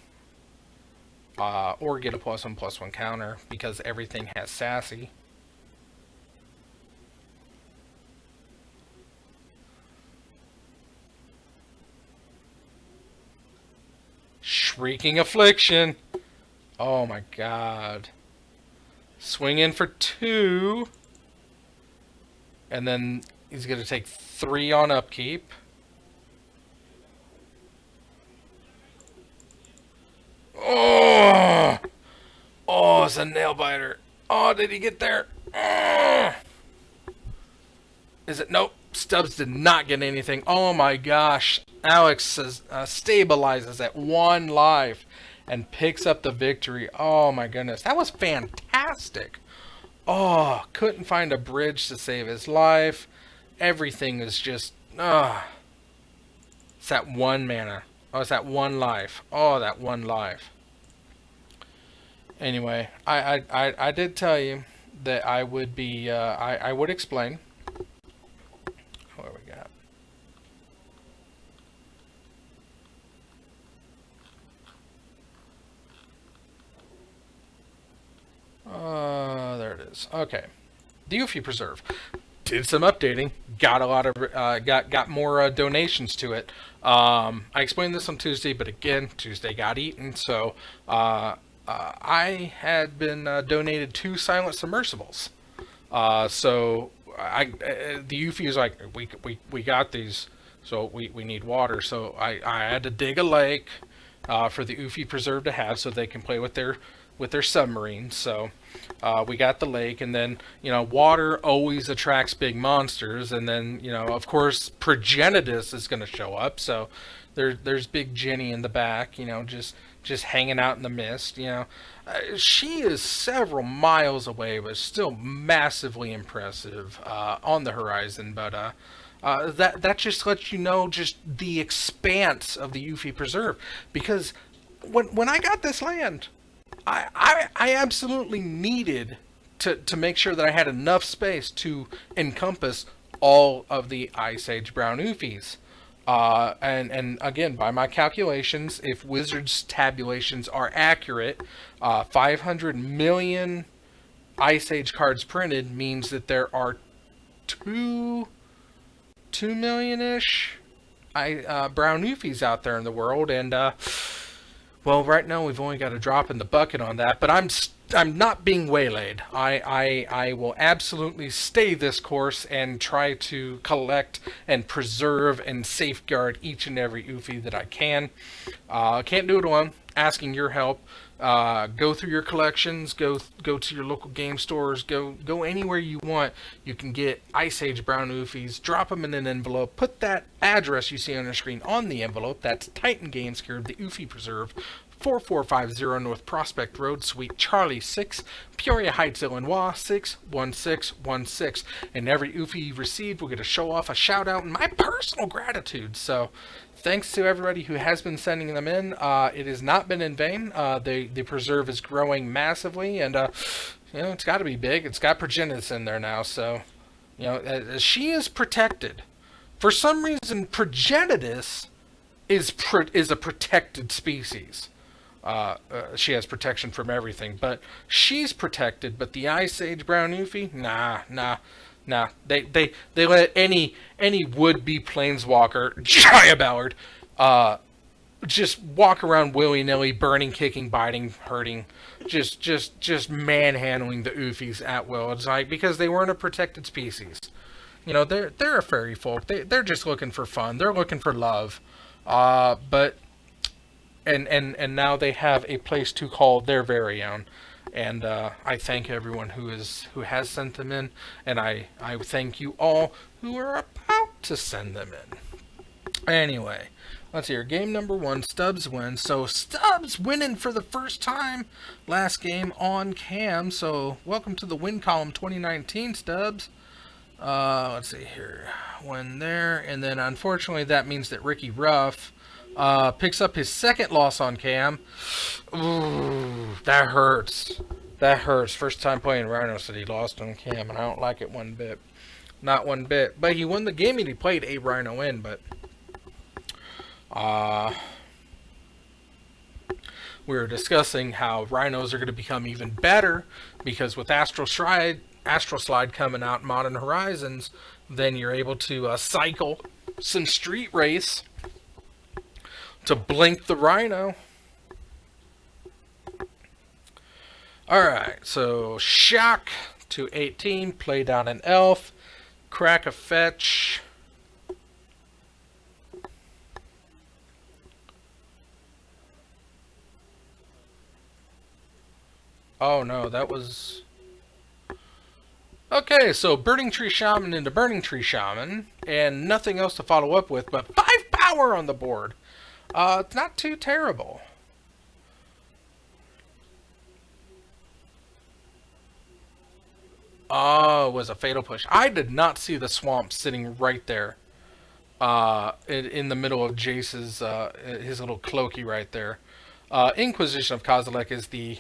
Speaker 1: Or get a +1/+1 counter because everything has Sassy. Shrieking Affliction. Oh my god. Swing in for 2. And then he's going to take 3 on upkeep. Oh! Oh, it's a nail biter. Oh, did he get there? Oh! Is it? Nope. Stubbs did not get anything. Oh my gosh. Alex stabilizes at 1 life and picks up the victory. Oh my goodness. That was fantastic. Oh, couldn't find a bridge to save his life. Everything is just... It's that 1 mana. Oh, it's that 1 life. Oh, that 1 life. Anyway, I did tell you that I would be... I would explain. What we got? There it is. Okay. The Yuffie Preserve. Did some updating. Got a lot of got more donations to it. I explained this on Tuesday, but again, Tuesday got eaten. So I had been donated 2 silent submersibles. So the Yuffie is like, we got these, so we need water. So I had to dig a lake for the Yuffie Preserve to have, so they can play with their submarines. So we got the lake, and then, you know, water always attracts big monsters, and then, you know, of course, Progenitus is going to show up. So there's Big Jenny in the back, you know, just hanging out in the mist. You know, she is several miles away, but still massively impressive on the horizon. But that just lets you know just the expanse of the Yuffie Preserve, because when I got this land, I absolutely needed to make sure that I had enough space to encompass all of the Ice Age Brown Yuffies. And again, by my calculations, if Wizards tabulations are accurate, 500 million Ice Age cards printed means that there are 2 million-ish brown Newfies out there in the world, and well, right now we've only got a drop in the bucket on that, but I'm not being waylaid. I will absolutely stay this course and try to collect and preserve and safeguard each and every Oofy that I can. Can't do it alone. Asking your help. Go through your collections. Go to your local game stores. Go anywhere you want. You can get Ice Age brown Oofies. Drop them in an envelope. Put that address you see on your screen on the envelope. That's Titan Games here, the Oofy Preserve, 4450 North Prospect Road, Suite Charlie 6, Peoria Heights, Illinois 61616. And every Oofy you receive will get a show off, a shout out, and my personal gratitude. So thanks to everybody who has been sending them in. It has not been in vain. The preserve is growing massively, and it's got to be big. It's got Progenitus in there now, so she is protected. For some reason, Progenitus is a protected species. She has protection from everything, but she's protected. But the Ice Age brown Oofy, nah. They let any would-be planeswalker, Jaya Ballard, just walk around willy-nilly, burning, kicking, biting, hurting, just manhandling the Oofies at will. It's like, because they weren't a protected species. They're a fairy folk. They're just looking for fun. They're looking for love. But now they have a place to call their very own. And I thank everyone who has sent them in, and I thank you all who are about to send them in. Anyway, let's hear game number 1. Stubbs wins. So Stubbs winning for the first time last game on cam. So welcome to the win column 2019, Stubbs. Let's see here. Win there, and then unfortunately that means that Ricky Ruff picks up his second loss on cam. Ooh, that hurts. That hurts. First time playing Rhino City, lost on cam, and I don't like it one bit. Not one bit. But he won the game and he played a Rhino in, but we were discussing how Rhinos are going to become even better, because with Astral Slide coming out in Modern Horizons, then you're able to cycle some Street Race to blink the Rhino. Alright, so Shock to 18, play down an Elf, crack a fetch. Oh no, that was... Okay, so Burning Tree Shaman into Burning Tree Shaman, and nothing else to follow up with, but 5 power on the board. It's not too terrible. Oh, it was a Fatal Push. I did not see the swamp sitting right there. In the middle of Jace's, his little cloaky right there. Inquisition of Kozilek is the...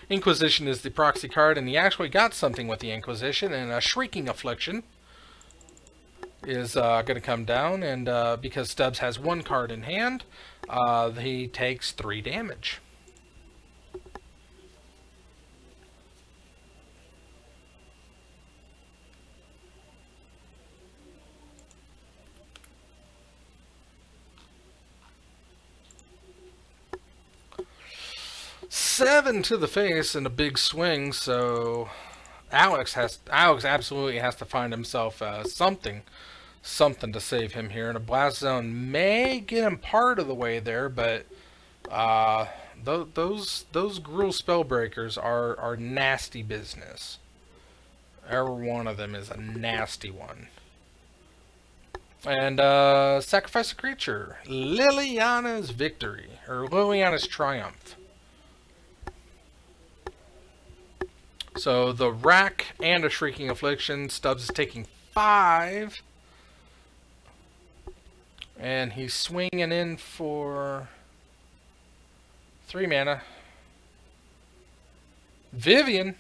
Speaker 1: Inquisition is the proxy card, and he actually got something with the Inquisition, and a Shrieking Affliction is going to come down, and because Stubbs has 1 card in hand, he takes 3 damage. Seven to the face and a big swing, so Alex absolutely has to find himself something to save him here, and a Blast Zone may get him part of the way there, but those Gruul Spellbreakers are nasty business. Every one of them is a nasty one. And sacrifice a creature. Liliana's Victory, or Liliana's Triumph. So the Rack and a Shrieking Affliction. Stubbs is taking 5. And he's swinging in for 3 mana. Vivian.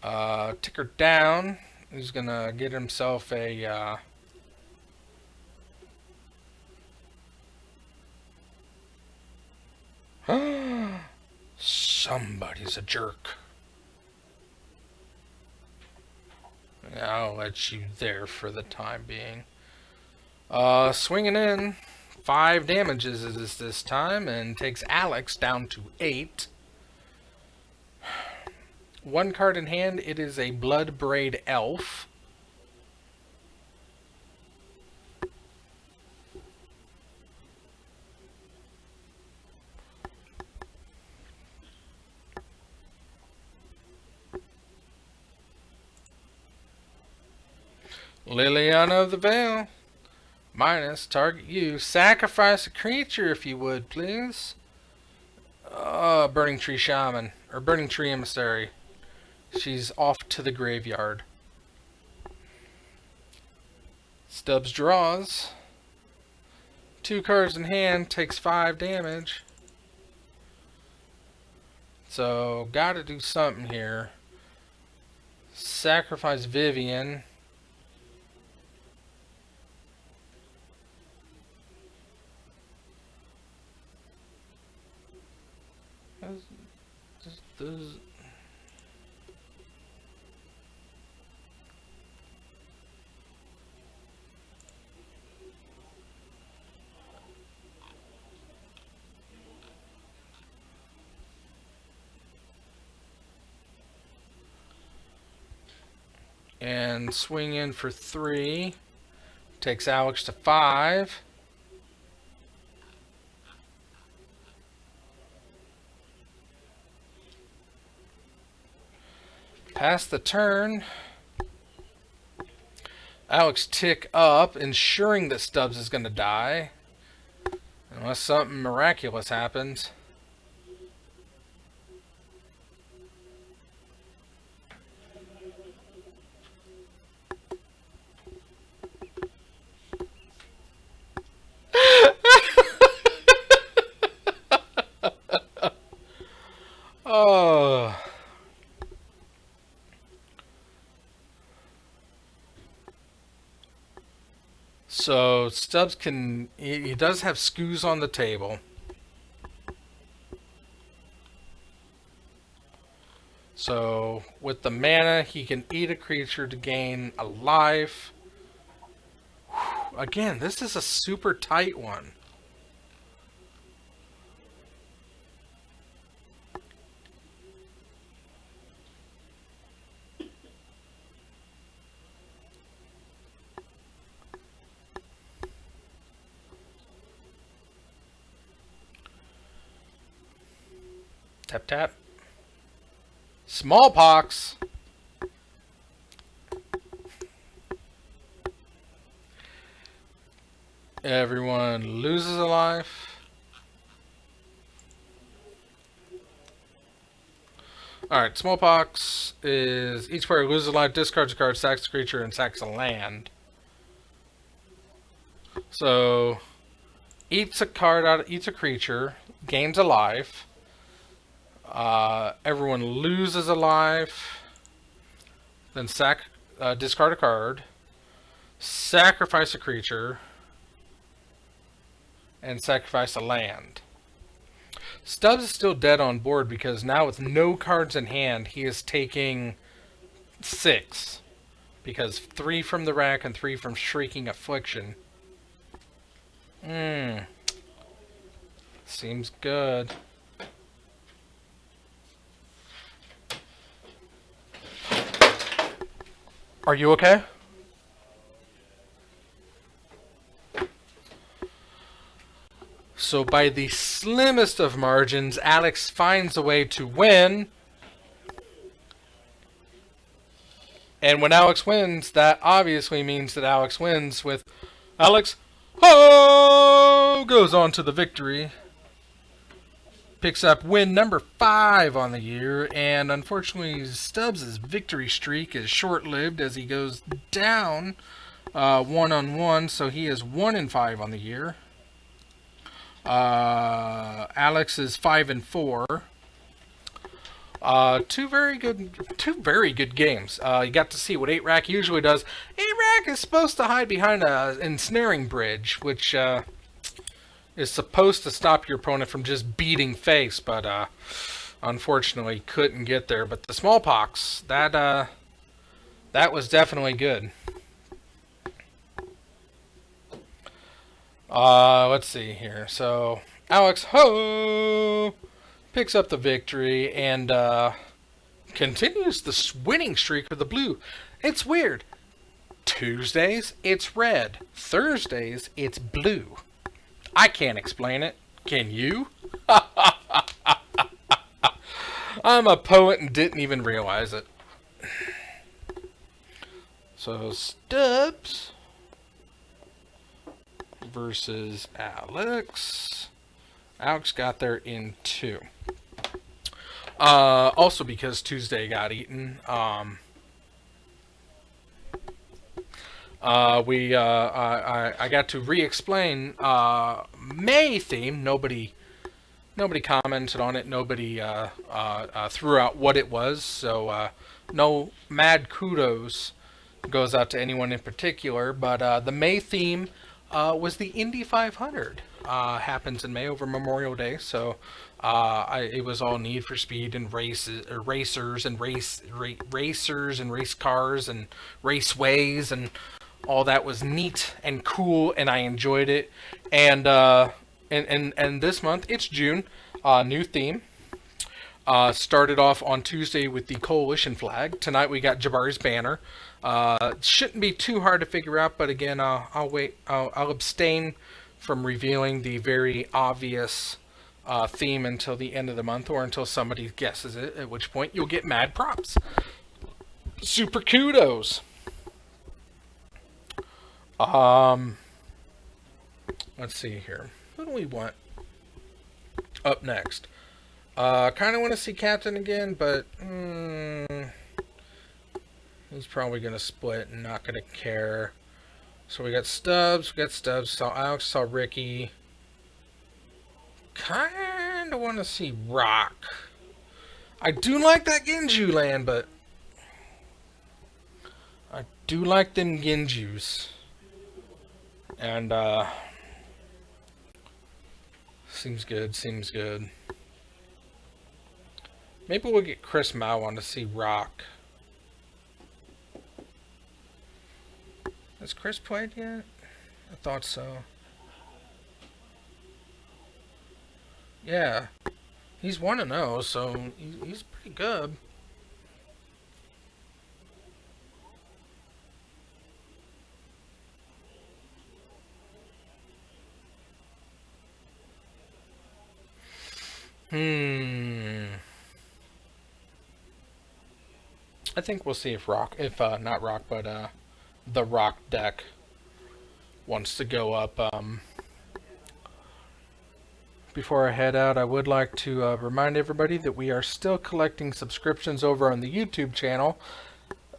Speaker 1: Ticker down. He's going to get himself a... Somebody's a jerk. I'll let you there for the time being. Swinging in. 5 damages it is this time, and takes Alex down to 8. 1 card in hand, it is a Bloodbraid Elf. Liliana of the Veil. Minus, target you. Sacrifice a creature if you would, please. Burning Tree Shaman. Or Burning Tree Emissary. She's off to the graveyard. Stubbs draws. 2 cards in hand, takes 5 damage. So, gotta do something here. Sacrifice Vivian. Does and swing in for 3. Takes Alex to 5. Pass the turn. Alex tick up, ensuring that Stubbs is going to die. Unless something miraculous happens. Oh. So Stubbs can, he does have Scoos on the table. So with the mana, he can eat a creature to gain a life. Whew. Again, this is a super tight one. Tap tap. Smallpox. Everyone loses a life. Alright, smallpox is each player loses a life, discards a card, sacks a creature, and sacks a land. So eats a card out, eats a creature, gains a life. Everyone loses a life, then discard a card, sacrifice a creature, and sacrifice a land. Stubbs is still dead on board because now with no cards in hand, he is taking 6. Because 3 from the rack and 3 from Shrieking Affliction. Seems good. Are you okay? So by the slimmest of margins, Alex finds a way to win. And when Alex wins, that obviously means that Alex wins with Alex goes on to the victory. Picks up win number 5 on the year, and unfortunately Stubbs' victory streak is short-lived as he goes down 1-on-1, so he is 1-5 on the year. Alex is 5-4. Two very good games. You got to see what 8-Rack usually does. 8-Rack is supposed to hide behind a ensnaring bridge, which is supposed to stop your opponent from just beating face, but unfortunately couldn't get there. But the smallpox, that That was definitely good. Let's see here. So, Alex Ho picks up the victory and continues the winning streak of the blue. It's weird. Tuesdays, it's red. Thursdays, it's blue. I can't explain it. Can you? I'm a poet and didn't even realize it. So, Stubbs versus Alex. Alex got there in 2. Also because Tuesday got eaten. I got to re-explain May theme. Nobody commented on it. Nobody threw out what it was. So no mad kudos goes out to anyone in particular. But the May theme was the Indy 500. Happens in May over Memorial Day. So it was all Need for Speed and racers and race cars and raceways and all that was neat and cool, and I enjoyed it. And this month it's June, new theme. Started off on Tuesday with the coalition flag. Tonight we got Jabari's banner. Shouldn't be too hard to figure out, but again, I'll wait. I'll abstain from revealing the very obvious theme until the end of the month, or until somebody guesses it, at which point you'll get mad props. Super kudos. Let's see here. Who do we want up next? Kind of want to see Captain again, but he's probably going to split and not going to care. So we got Stubbs. Saw Alex, saw Ricky. Kind of want to see Rock. I do like that Ginju land, but I do like them Ginjus. And, seems good. Maybe we'll get Chris Mao on to see Rock. Has Chris played yet? I thought so. Yeah. He's 1-0, so he's pretty good. I think we'll see if not Rock, but the Rock deck wants to go up. Before I head out, I would like to remind everybody that we are still collecting subscriptions over on the YouTube channel,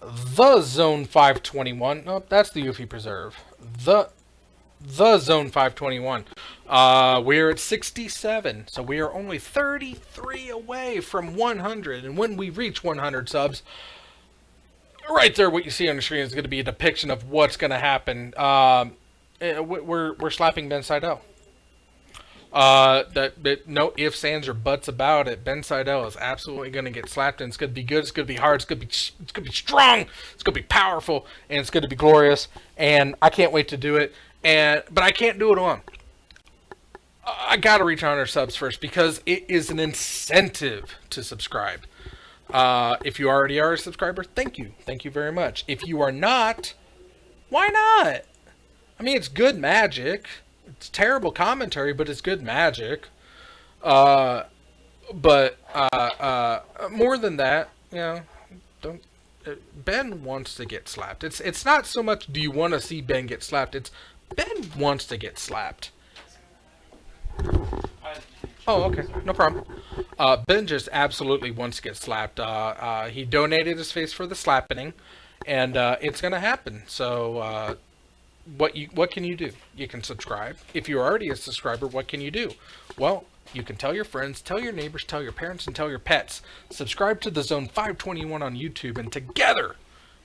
Speaker 1: The Zone 521. Nope, that's the Yuffie Preserve. The Zone 521. We're at 67, so we are only 33 away from 100. And when we reach 100 subs, right there, what you see on the screen is going to be a depiction of what's going to happen. We're slapping Ben Seidel. No ifs, ands, or buts about it. Ben Seidel is absolutely going to get slapped, and it's going to be good. It's going to be hard. It's going to be strong. It's going to be powerful, and it's going to be glorious. And I can't wait to do it. But I can't do it alone. I got to reach 100 subs first because it is an incentive to subscribe. If you already are a subscriber, thank you. Thank you very much. If you are not, why not? I mean, it's good magic. It's terrible commentary, but it's good magic. But more than that, you know, don't. Ben wants to get slapped. It's not so much do you want to see Ben get slapped. It's Ben wants to get slapped. Oh, okay, no problem. Ben just absolutely wants to get slapped. He donated his face for the slapping, and it's gonna happen. So. What can you do? You can subscribe. If you're already a subscriber, what can you do? Well, you can tell your friends, tell your neighbors, tell your parents, and tell your pets. Subscribe to the Zone 521 on YouTube, and together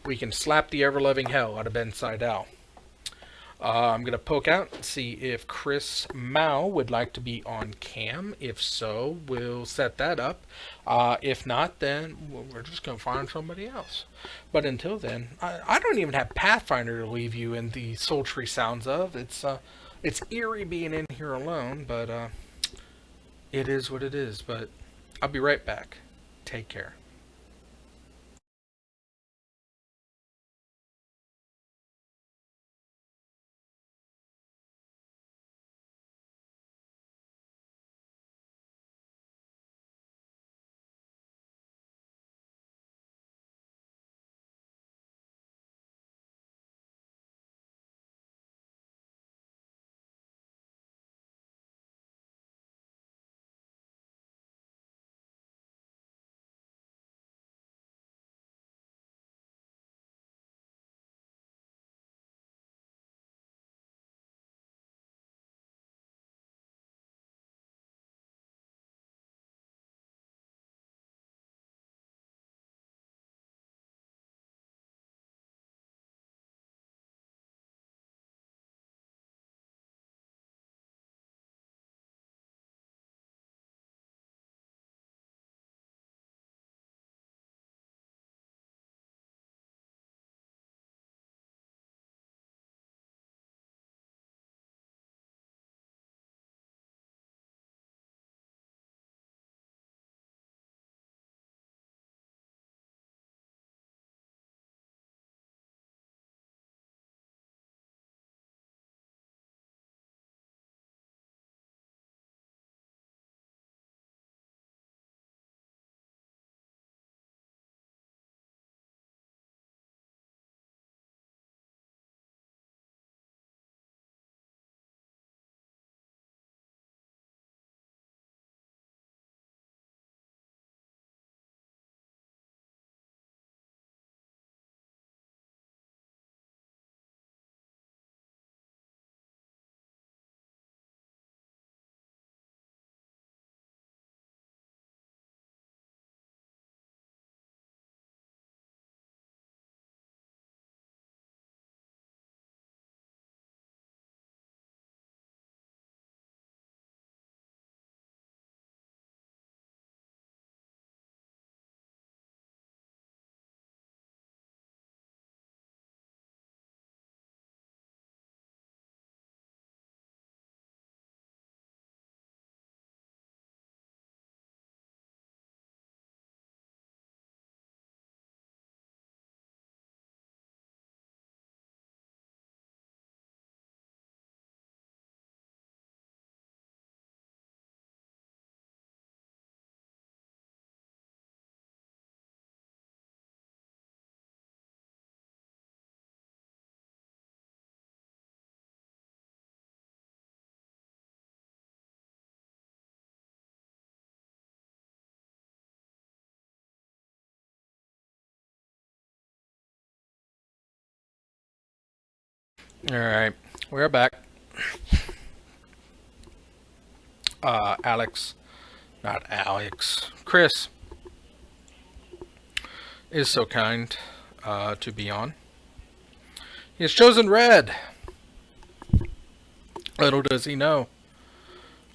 Speaker 1: we can slap the ever-loving hell out of Ben Seidel. I'm going to poke out and see if Chris Mao would like to be on cam. If so, we'll set that up. If not, then we're just going to find somebody else. But until then, I don't even have Pathfinder to leave you in the sultry sounds of. It's eerie being in here alone, but it is what it is. But I'll be right back. Take care. All right, we're back. Alex, not Alex. Chris is so kind to be on. He has chosen red. Little does he know,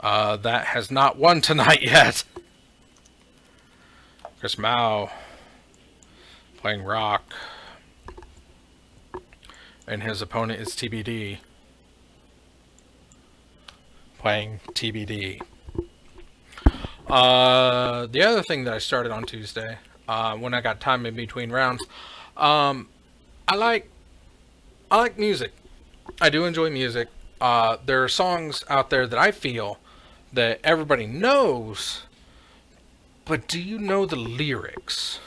Speaker 1: that has not won tonight yet. Chris Mao playing rock, and his opponent is TBD playing TBD. The other thing that I started on Tuesday, when I got time in between rounds, I like music. I do enjoy music. There are songs out there that I feel that everybody knows, but do you know the lyrics?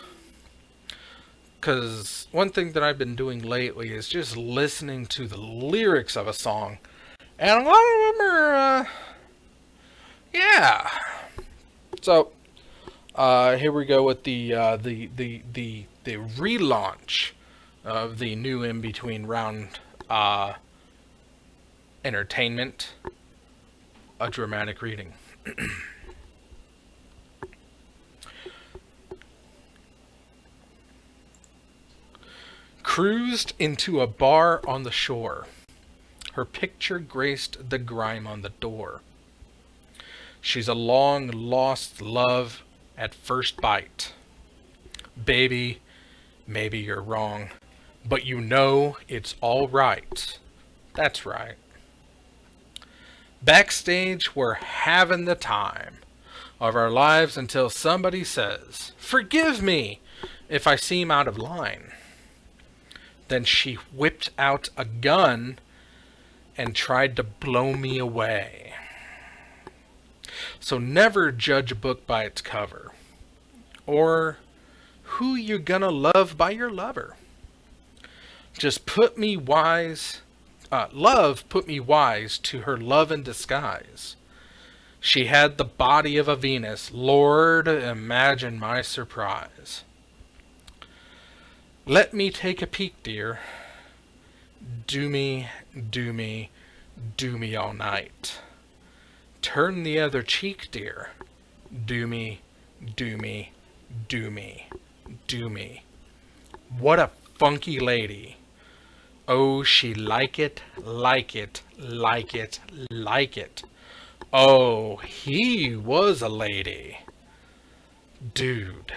Speaker 1: Because one thing that I've been doing lately is just listening to the lyrics of a song, and a lot of them are, yeah. So here we go with the relaunch of the new In Between Round entertainment, a dramatic reading. Cruised into a bar on the shore. Her picture graced the grime on the door. She's a long-lost love at first bite. Baby, maybe you're wrong, but you know it's all right. That's right. Backstage, we're having the time of our lives until somebody says, "Forgive me if I seem out of line." Then she whipped out a gun and tried to blow me away. So never judge a book by its cover, or who you gonna love by your lover. Just put me wise, love put me wise to her love in disguise. She had the body of a Venus. Lord, imagine my surprise. Let me take a peek, dear. Do me, do me, do me all night. Turn the other cheek, dear. Do me, do me, do me, do me. What a funky lady. Oh, she like it, like it, like it, like it. Oh, he was a lady. Dude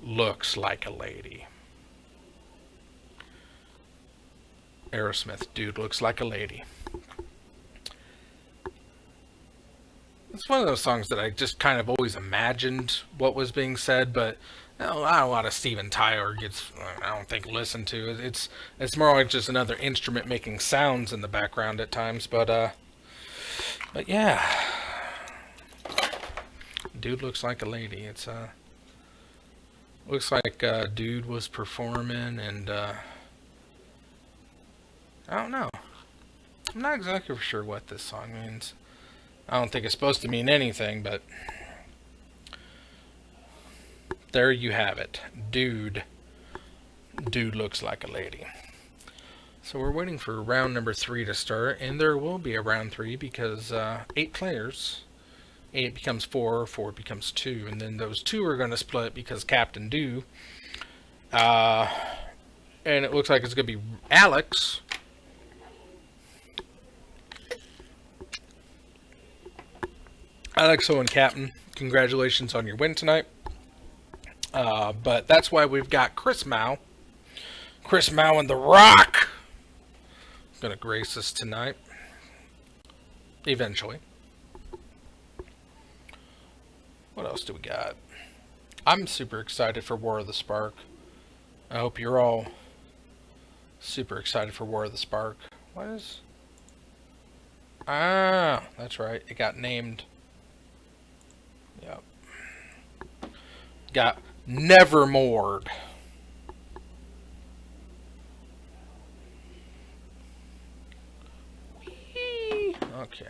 Speaker 1: looks like a lady. Aerosmith, Dude Looks Like a Lady. It's one of those songs that I just kind of always imagined what was being said, but not a lot of Steven Tyler gets, I don't think, listened to. It's more like just another instrument making sounds in the background at times, but yeah. Dude Looks Like a Lady. It's looks like Dude was performing, and I don't know. I'm not exactly sure what this song means. I don't think it's supposed to mean anything, but there you have it. Dude looks like a lady. So we're waiting for round number 3 to start, and there will be a round 3 because 8 players. 8 becomes 4, 4 becomes 2, and then those 2 are going to split because Captain Do. And it looks like it's going to be Alex. Alex and Captain, congratulations on your win tonight. But that's why we've got Chris Mao. Chris Mao and The Rock gonna grace us tonight. Eventually. What else do we got? I'm super excited for War of the Spark. I hope you're all super excited for War of the Spark. What is... Ah, that's right. It got named... Yep. Got Nevermore. Okay.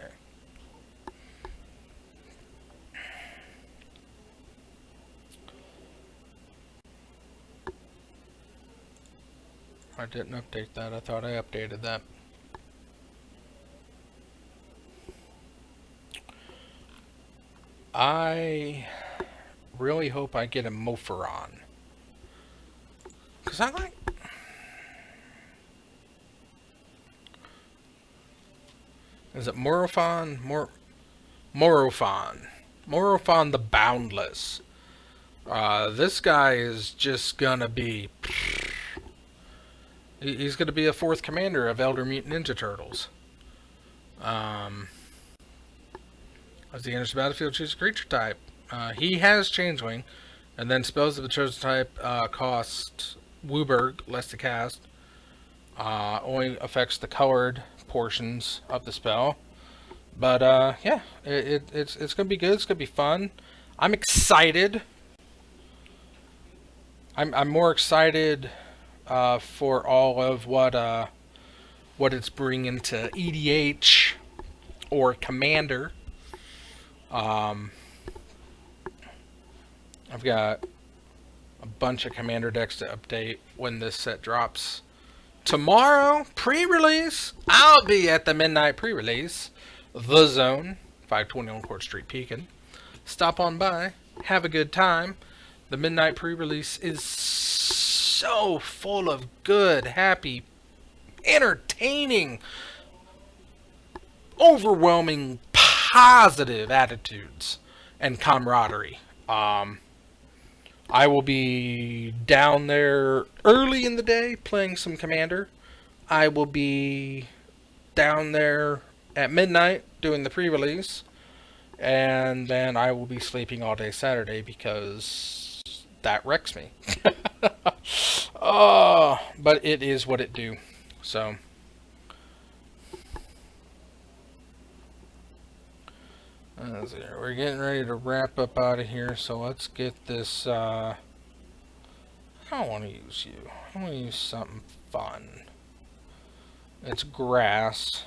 Speaker 1: I didn't update that. I thought I updated that. I really hope I get a Moferon. Because I like... Is it Morophon? Morophon. Morophon the Boundless. This guy is just gonna be... He's gonna be a 4th commander of Elder Mutant Ninja Turtles. As he enters the battlefield, choose a creature type. He has Changeling, and then spells of the chosen type cost Wooburg, less to cast. Only affects the colored portions of the spell. But yeah, it's gonna be good. It's gonna be fun. I'm excited. I'm more excited for all of what it's bringing to EDH or Commander. I've got a bunch of Commander decks to update when this set drops. Tomorrow, pre-release, I'll be at the midnight pre-release. The Zone, 520 on Court Street, Pekin. Stop on by, have a good time. The midnight pre-release is so full of good, happy, entertaining overwhelming positive attitudes and camaraderie. I will be down there early in the day playing some Commander. I will be down there at midnight doing the pre-release. And then I will be sleeping all day Saturday because that wrecks me. Oh, but it is what it do. So... we're getting ready to wrap up out of here, so let's get this, I don't want to use you. I want to use something fun. It's grass.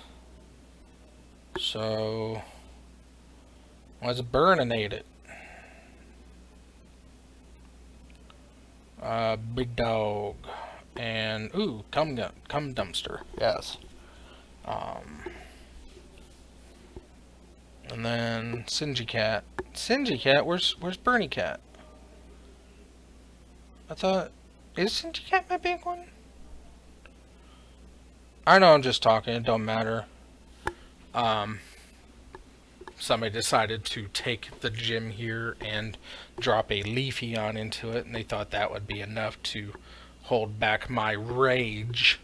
Speaker 1: So, let's burninate it. Big dog. And, ooh, cum dumpster. Yes. And then Singy Cat. Singy Cat? Where's Bernie Cat? I thought... Is Singy Cat my big one? I know I'm just talking. It don't matter. Somebody decided to take the gym here and drop a Leafeon into it, and they thought that would be enough to hold back my rage.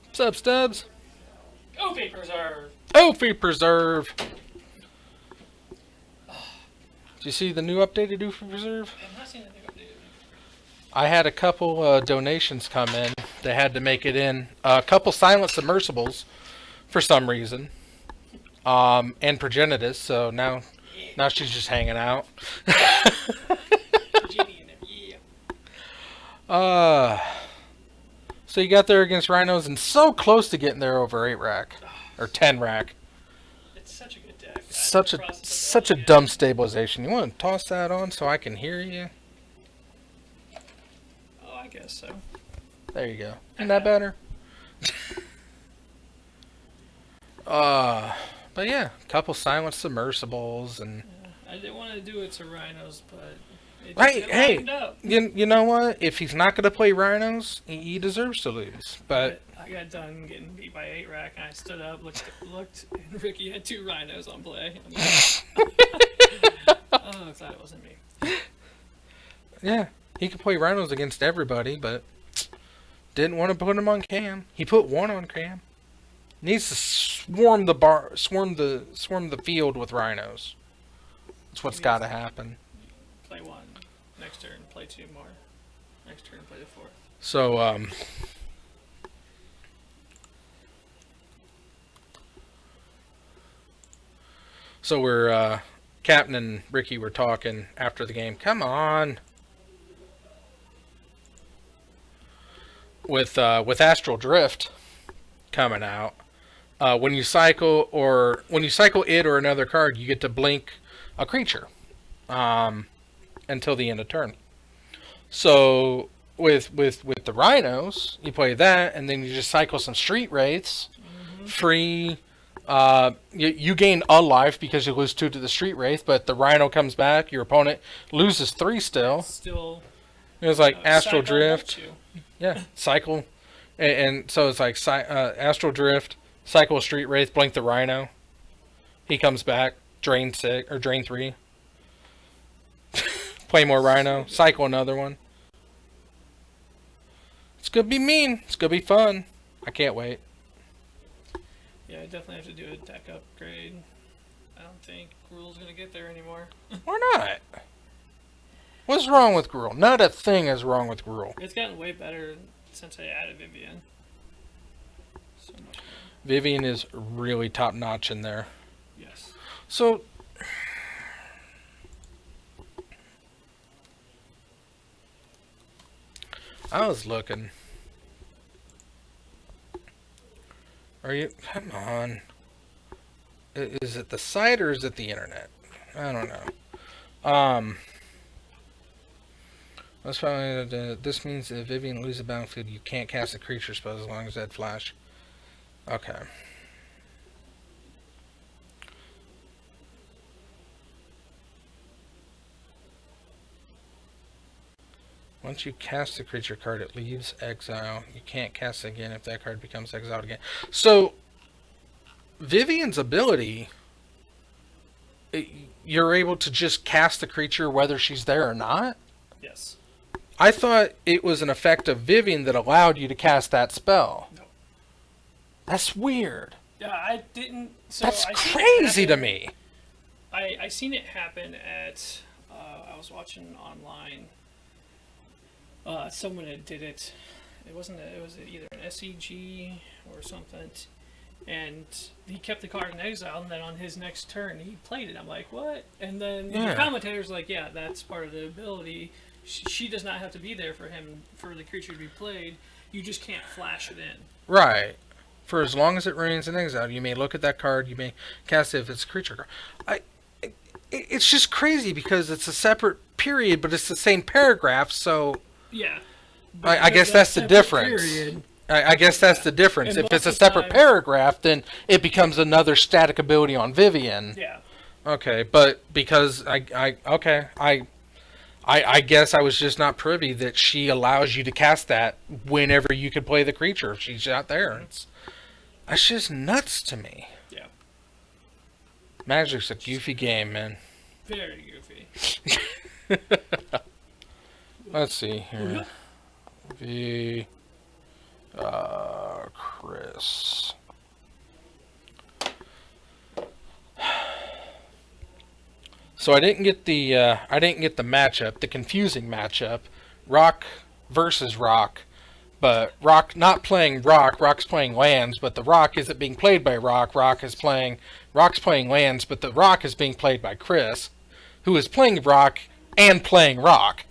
Speaker 1: What's up, Stubbs?
Speaker 5: Opie Preserve!
Speaker 1: Opie Preserve! Did you see the new update to Opie Preserve?
Speaker 5: I've not seen anything updated.
Speaker 1: I had a couple donations come in. They had to make it in. A couple silent submersibles for some reason. And Progenitus, so now she's just hanging out.
Speaker 5: Jimmy and them, yeah.
Speaker 1: So you got there against Rhinos and so close to getting there over 8 rack. Or 10 rack.
Speaker 5: It's such a good deck.
Speaker 1: Such a dumb stabilization. You want to toss that on so I can hear you?
Speaker 5: Oh, I guess so.
Speaker 1: There you go. Isn't that better? But yeah, a couple silent submersibles and...
Speaker 5: Yeah, I didn't want to do it to Rhinos, but... It
Speaker 1: Right,
Speaker 5: just
Speaker 1: hey,
Speaker 5: lined up.
Speaker 1: you know what? If he's not going to play Rhinos, he deserves to lose. But
Speaker 5: I got done getting beat by 8 rack, and I stood up, looked, and Ricky had 2 Rhinos on play. I'm like, oh, glad it wasn't me.
Speaker 1: yeah, he could play Rhinos against everybody, but didn't want to put him on Cam. He put 1 on Cam. Needs to swarm the field with Rhinos. That's what's got to happen.
Speaker 5: Play 1. Next turn, play 2 more. Next turn, play the 4th.
Speaker 1: So, So we're, Captain and Ricky were talking after the game. Come on! With Astral Drift coming out, when you cycle it or another card, you get to blink a creature, until the end of turn. So with the Rhinos, you play that, and then you just cycle some Street Wraiths, free. You gain a life because you lose 2 to the Street Wraith, but the Rhino comes back. Your opponent loses 3 still.
Speaker 5: Still.
Speaker 1: It was like Astral
Speaker 5: cycle
Speaker 1: Drift. Yeah, cycle, and so it's like Astral Drift, cycle a Street Wraith, blink the Rhino. He comes back, drain 6 or drain 3. Play more Rhino, cycle another one. It's gonna be mean. It's gonna be fun. I can't wait.
Speaker 5: Yeah, I definitely have to do a deck upgrade. I don't think Gruul's gonna get there anymore.
Speaker 1: Why not? What's wrong with Gruul? Not a thing is wrong with Gruul.
Speaker 5: It's gotten way better since I added Vivian. So much better.
Speaker 1: Vivian is really top notch in there.
Speaker 5: Yes.
Speaker 1: So, I was looking. Are you? Come on. Is it the site or is it the internet? I don't know. Let's find this means that if Vivian loses the battlefield, you can't cast a creature spell as long as that flash. Okay. Once you cast the creature card, it leaves exile. You can't cast it again if that card becomes exiled again. So, Vivian's ability, you're able to just cast the creature whether she's there or not?
Speaker 5: Yes.
Speaker 1: I thought it was an effect of Vivian that allowed you to cast that spell.
Speaker 5: No.
Speaker 1: That's weird.
Speaker 5: Yeah, I didn't. So
Speaker 1: That's
Speaker 5: I seen it
Speaker 1: crazy to
Speaker 5: happen-
Speaker 1: me.
Speaker 5: I seen it happen at. I was watching online. Someone had did it. It wasn't. It was either an SEG or something, and he kept the card in exile, and then on his next turn he played it. I'm like, what? And then
Speaker 1: Yeah.
Speaker 5: the commentator's like, yeah, that's part of the ability. She does not have to be there for the creature to be played. You just can't flash it in.
Speaker 1: Right. For as long as it remains in exile, you may look at that card, you may cast it if it's a creature card. It's just crazy because it's a separate period, but it's the same paragraph, so
Speaker 5: Yeah.
Speaker 1: I guess
Speaker 5: Because
Speaker 1: that's the
Speaker 5: that separate
Speaker 1: difference.
Speaker 5: period-
Speaker 1: I guess that's the difference.
Speaker 5: And
Speaker 1: If it's
Speaker 5: most
Speaker 1: a
Speaker 5: of the
Speaker 1: separate
Speaker 5: time-
Speaker 1: paragraph, then it becomes another static ability on Vivian.
Speaker 5: Yeah.
Speaker 1: Okay, but because I guess I was just not privy that she allows you to cast that whenever you could play the creature. If she's not there. That's just nuts to me.
Speaker 5: Yeah.
Speaker 1: Magic's a goofy game, man.
Speaker 5: Very goofy.
Speaker 1: Let's see here. Chris. So I didn't get the matchup, the confusing matchup, Rock versus Rock, but Rock not playing Rock, Rock's playing lands, but the Rock isn't being played by Rock, Rock's playing lands, but the Rock is being played by Chris, who is playing Rock and playing Rock.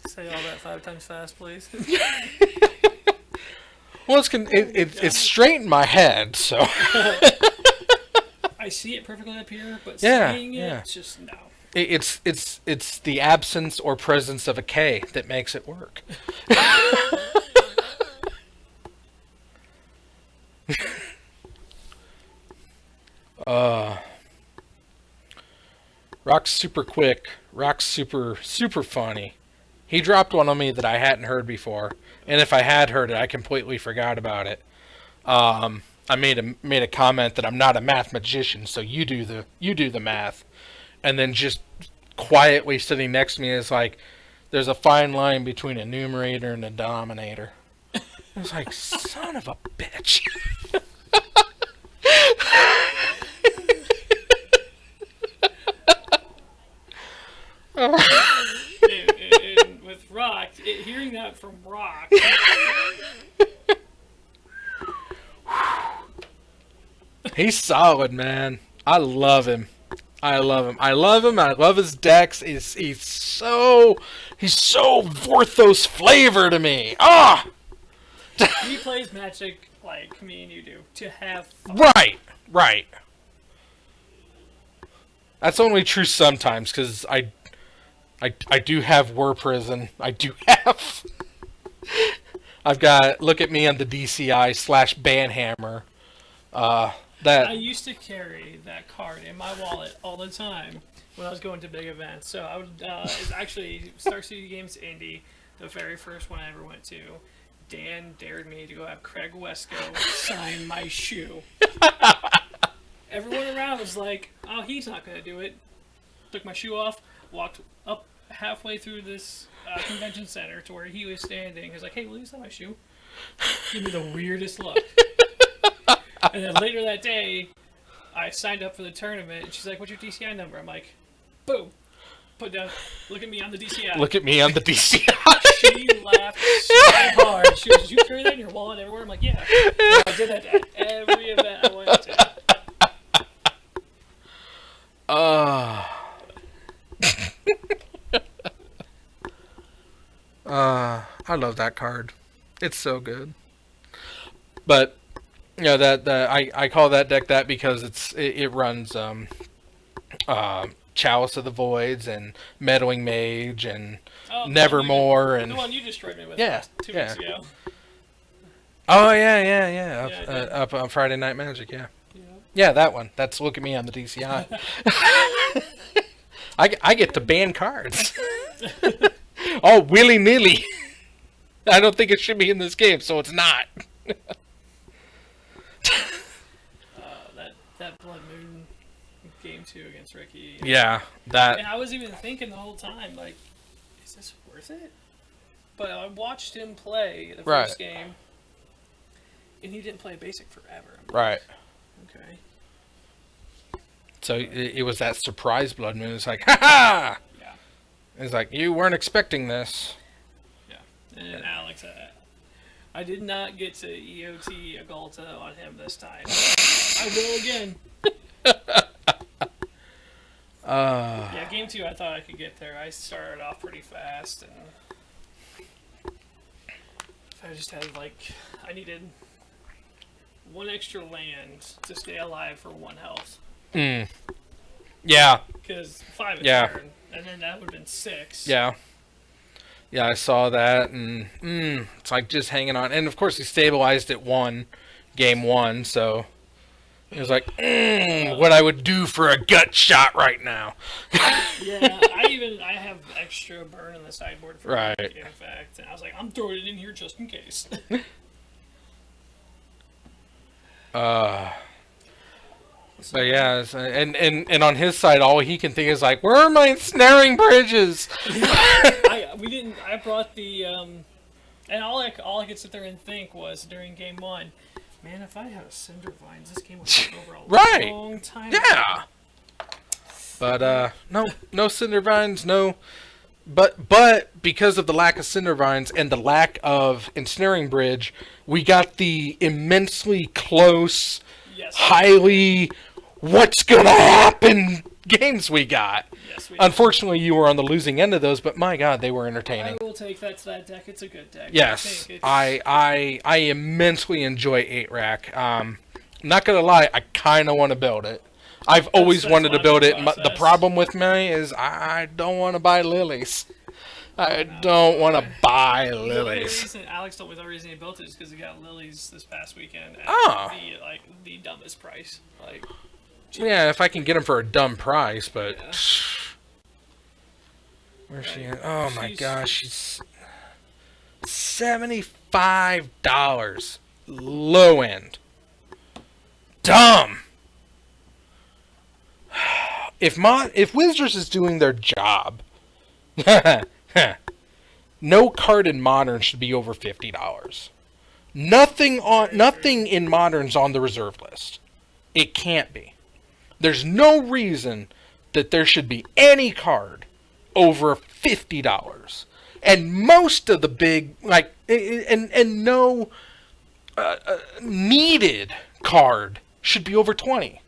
Speaker 5: Say all that 5 times fast, please.
Speaker 1: Well, it's straight in my head, so.
Speaker 5: I see it perfectly up here, but
Speaker 1: Yeah,
Speaker 5: seeing it,
Speaker 1: yeah.
Speaker 5: it's just no.
Speaker 1: It's the absence or presence of a K that makes it work. Rock's super quick. Rock's super funny. He dropped one on me that I hadn't heard before, and if I had heard it, I completely forgot about it. I made a comment that I'm not a mathematician, so you do the math, and then just quietly sitting next to me is like, there's a fine line between a numerator and a denominator. I was like, son of a bitch.
Speaker 5: And with Rock, hearing that from Rock,
Speaker 1: He's solid, man. I love him. I love his decks. He's so Vorthos flavor to me. Ah,
Speaker 5: he plays Magic like me and you do, to have fun.
Speaker 1: right. That's only true sometimes, because I do have War Prison. I do have. I've got Look at Me on the DCI / Banhammer. That
Speaker 5: I used to carry that card in my wallet all the time when I was going to big events. So I would, it's actually Star City Games Indy, the very first one I ever went to. Dan dared me to go have Craig Wesco sign my shoe. Everyone around was like, oh, he's not going to do it. Took my shoe off, walked up halfway through this convention center to where he was standing. He was like, hey, will you sign my shoe? Give me the weirdest look. And then later that day, I signed up for the tournament, and she's like, what's your DCI number? I'm like, boom. Put down, look at me on the DCI.
Speaker 1: Look at Me on the DCI.
Speaker 5: She laughed so hard. She was, you carry that in your wallet everywhere? I'm like, yeah. And I did that at every event I went to.
Speaker 1: I love that card. It's so good. But you know that I call that deck that because it runs Chalice of the Voids and Meddling Mage and
Speaker 5: Oh,
Speaker 1: Nevermore
Speaker 5: the
Speaker 1: and
Speaker 5: one you destroyed me with
Speaker 1: Yeah,
Speaker 5: 2
Speaker 1: yeah.
Speaker 5: weeks ago.
Speaker 1: oh yeah
Speaker 5: Yeah,
Speaker 1: up on Friday Night Magic, yeah.
Speaker 5: Yeah.
Speaker 1: Yeah, that one. That's Look at Me on the DCI. I get to ban cards. Oh, willy-nilly. I don't think it should be in this game, so it's not.
Speaker 5: That Blood Moon game 2 against Ricky.
Speaker 1: Yeah, that.
Speaker 5: And I was even thinking the whole time, like, is this worth it? But I watched him play the
Speaker 1: Right.
Speaker 5: first game, and he didn't play basic forever. I'm like,
Speaker 1: Right.
Speaker 5: okay.
Speaker 1: So it was that surprise Blood Moon. It's like, ha ha!
Speaker 5: Yeah.
Speaker 1: It's like, you weren't expecting this.
Speaker 5: Yeah. And then Alex, I did not get to EOT Agalta on him this time. I will again. Yeah, game 2, I thought I could get there. I started off pretty fast, and I just had, like, I needed 1 extra land to stay alive for 1 health.
Speaker 1: Yeah,
Speaker 5: Because 5 is
Speaker 1: Yeah.
Speaker 5: turn, and then that would have been 6.
Speaker 1: yeah. Yeah, I saw that, and it's like just hanging on. And of course, he stabilized at game 1, so it was like, what I would do for a gut shot right now.
Speaker 5: Yeah, I have extra burn in the sideboard for
Speaker 1: Right.
Speaker 5: it, in fact. And I was like, I'm throwing it in here just in case.
Speaker 1: But yeah, and on his side, all he can think is like, where are my ensnaring bridges?
Speaker 5: I brought the and all I could sit there and think was during game 1, man, if I had a Cinder Vines, this game would take over a
Speaker 1: Right.
Speaker 5: long time.
Speaker 1: Yeah. But no Cinder Vines, no. But because of the lack of Cinder Vines and the lack of ensnaring bridge, we got the immensely close,
Speaker 5: Yes.
Speaker 1: highly what's gonna happen games we got.
Speaker 5: Yes, we
Speaker 1: Unfortunately, you were on the losing end of those, but my God, they were entertaining.
Speaker 5: I will take that to that deck. It's a good deck.
Speaker 1: Yes,
Speaker 5: I think
Speaker 1: I immensely enjoy 8-Rack. Not gonna lie, I kind of want to build it. I've always
Speaker 5: that's
Speaker 1: wanted to
Speaker 5: my
Speaker 1: build it.
Speaker 5: process.
Speaker 1: The problem with me is I don't want to buy lilies. I don't want to buy
Speaker 5: The
Speaker 1: lilies.
Speaker 5: reason Alex told me the reason he built it is because he got lilies this past weekend at
Speaker 1: Oh.
Speaker 5: the dumbest price. Like,
Speaker 1: Yeah, if I can get them for a dumb price, but where's she at? Oh my gosh, she's $75 low end. Dumb. If Wizards is doing their job, no card in Modern should be over $50. Nothing in Modern's on the reserve list. It can't be. There's no reason that there should be any card over $50. And most of the big, like, and no needed card should be over 20.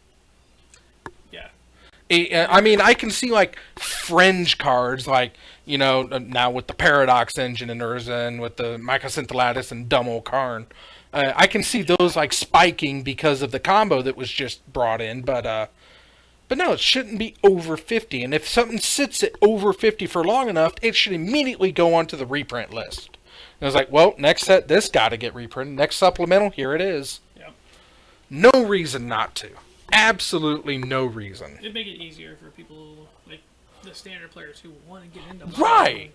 Speaker 5: yeah.
Speaker 1: I mean, I can see, like, fringe cards, like, you know, now with the Paradox Engine and Urza and with the Mycosynthellatus and Dumb Old Karn. I can see those, like, spiking because of the combo that was just brought in, but no, it shouldn't be over 50. And if something sits at over 50 for long enough, it should immediately go onto the reprint list. And I was like, well, next set, this got to get reprinted. Next supplemental, here it is.
Speaker 5: Yep.
Speaker 1: No reason not to. Absolutely no reason.
Speaker 5: It'd make it easier for people like the standard players who want to get into modern.
Speaker 1: Right.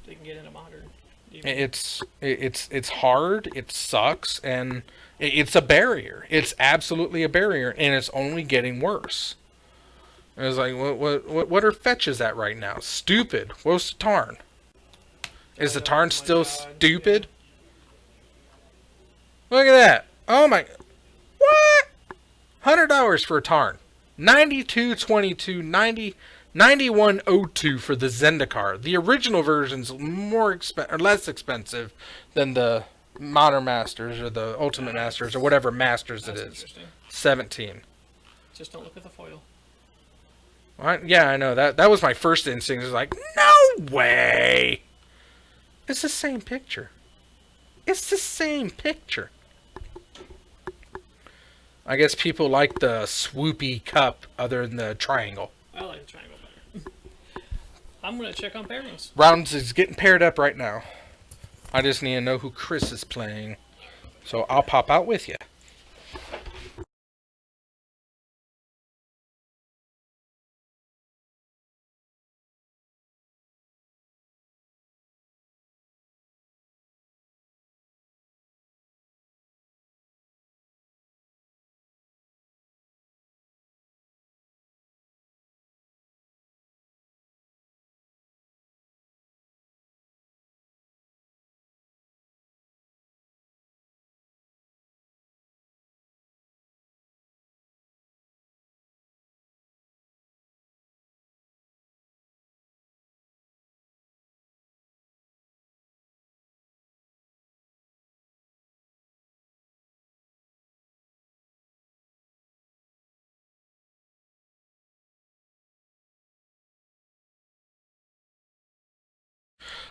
Speaker 5: They can get into modern.
Speaker 1: It's hard, it sucks, and it's a barrier. It's absolutely a barrier, and it's only getting worse. It was like, what are fetches at right now? Stupid. What's the Tarn? Is the Tarn still stupid? Look at that. Oh my. What? $100 for a Tarn. 92.22, 91.02 for the Zendikar. The original version's less expensive than the Modern Masters or the Ultimate Masters or whatever Masters it
Speaker 5: That's
Speaker 1: is.
Speaker 5: interesting.
Speaker 1: 17.
Speaker 5: Just don't look at the foil.
Speaker 1: Yeah, I know that was my first instinct. It was like, no way. It's the same picture. It's the same picture. I guess people like the swoopy cup other than the triangle.
Speaker 5: I like the triangle better. I'm gonna check on pairings.
Speaker 1: Rounds is getting paired up right now. I just need to know who Chris is playing. So I'll pop out with you.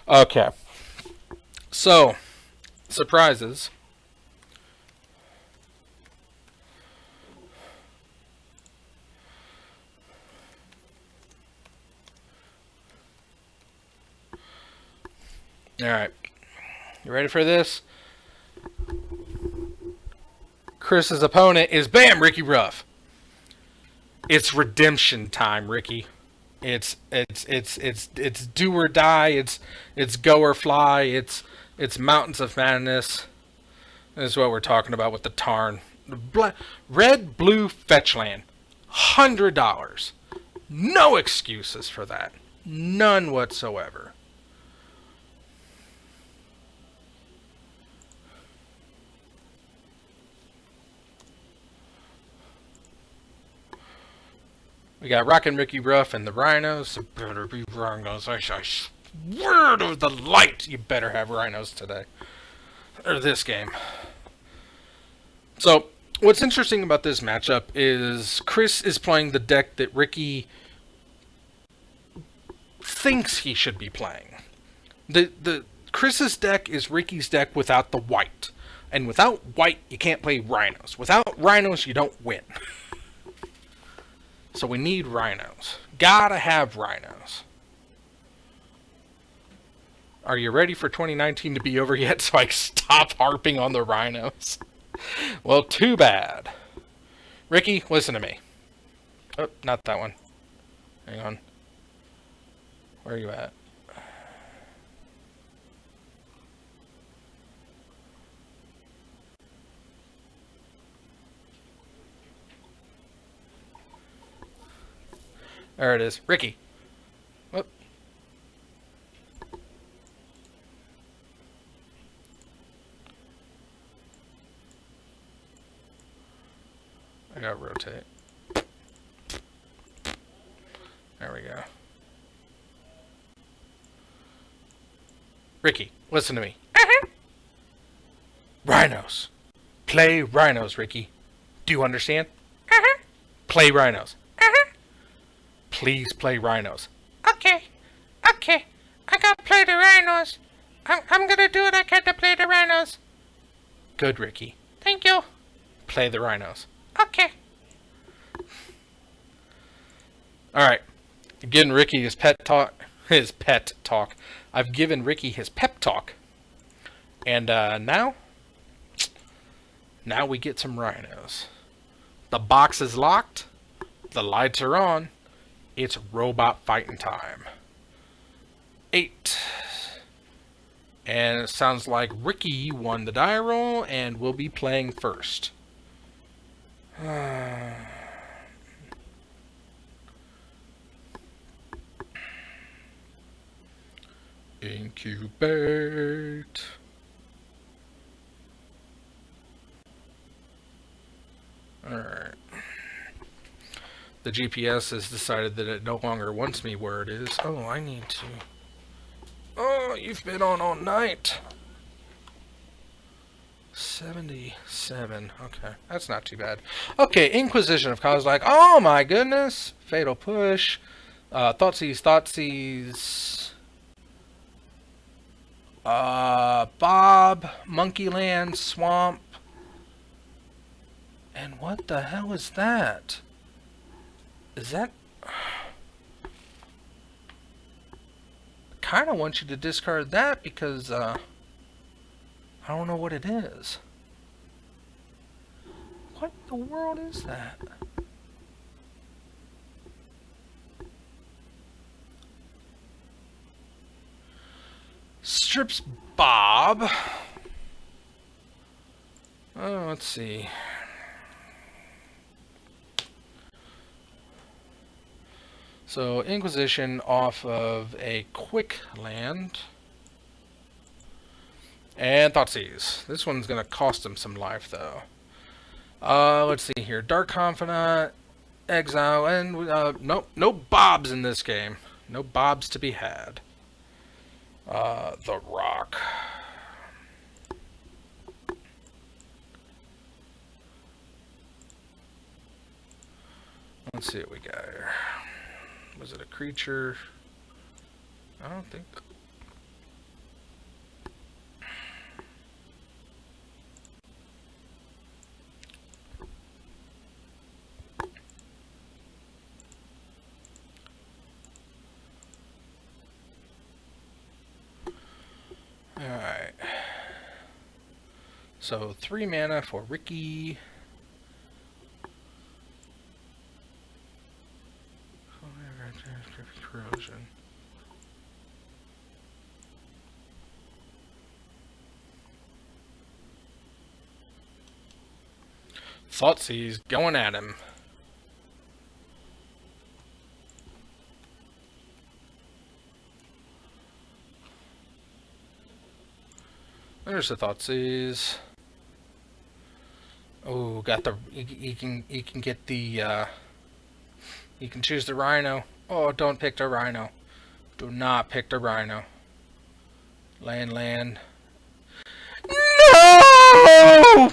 Speaker 1: Okay. So, surprises. Alright. You ready for this? Chris's opponent is BAM! Ricky Ruff. It's redemption time, Ricky. It's do or die. It's go or fly. It's Mountains of Madness. This is what we're talking about with the Tarn. Red Blue Fetchland. $100. No excuses for that. None whatsoever. We got Rockin' Ricky Ruff and the Rhinos. It better be Rhinos. I swear to the light, you better have Rhinos today. Or this game. So, what's interesting about this matchup is Chris is playing the deck that Ricky thinks he should be playing. The Chris's deck is Ricky's deck without the white. And without white, you can't play Rhinos. Without Rhinos, you don't win. So we need Rhinos. Gotta have Rhinos. Are you ready for 2019 to be over yet so I stop harping on the Rhinos? Well, too bad. Ricky, listen to me. Oh, not that one. Hang on. Where are you at? There it is. Ricky. Whoop. I gotta rotate. There we go. Ricky, listen to me. Rhinos. Play Rhinos, Ricky. Do you understand? Play Rhinos. Please play Rhinos.
Speaker 6: Okay. I gotta play the Rhinos. I'm gonna do what I can to play the Rhinos.
Speaker 1: Good, Ricky.
Speaker 6: Thank you.
Speaker 1: Play the Rhinos.
Speaker 6: Okay.
Speaker 1: Alright. I'm giving Ricky his pet talk. I've given Ricky his pep talk. And now we get some Rhinos. The box is locked. The lights are on. It's robot fighting time. 8. And it sounds like Ricky won the die roll and will be playing first. Incubate. Alright. The GPS has decided that it no longer wants me where it is. Oh, I need to. Oh, you've been on all night. 77. Okay, that's not too bad. Okay, Inquisition of Kozilek. Oh my goodness. Fatal Push. Thoughtseize. Bob. Monkeyland. Swamp. And what the hell is that? Is that... I kind of want you to discard that because, I don't know what it is. What the world is that? Strips Bob. Oh, let's see. So, Inquisition off of a quick land. And Thoughtseize. This one's going to cost him some life, though. Let's see here. Dark Confidant, Exile, and nope, no Bobs in this game. No Bobs to be had. The Rock. Let's see what we got here. Was it a creature? I don't think. Alright. So 3 mana for Ricky. Corrosion. Thoughtseize going at him. There's the Thoughtseize. Oh, got the you can get the you can choose the Rhino. Oh, don't pick the Rhino. Do not pick the Rhino. Land. No!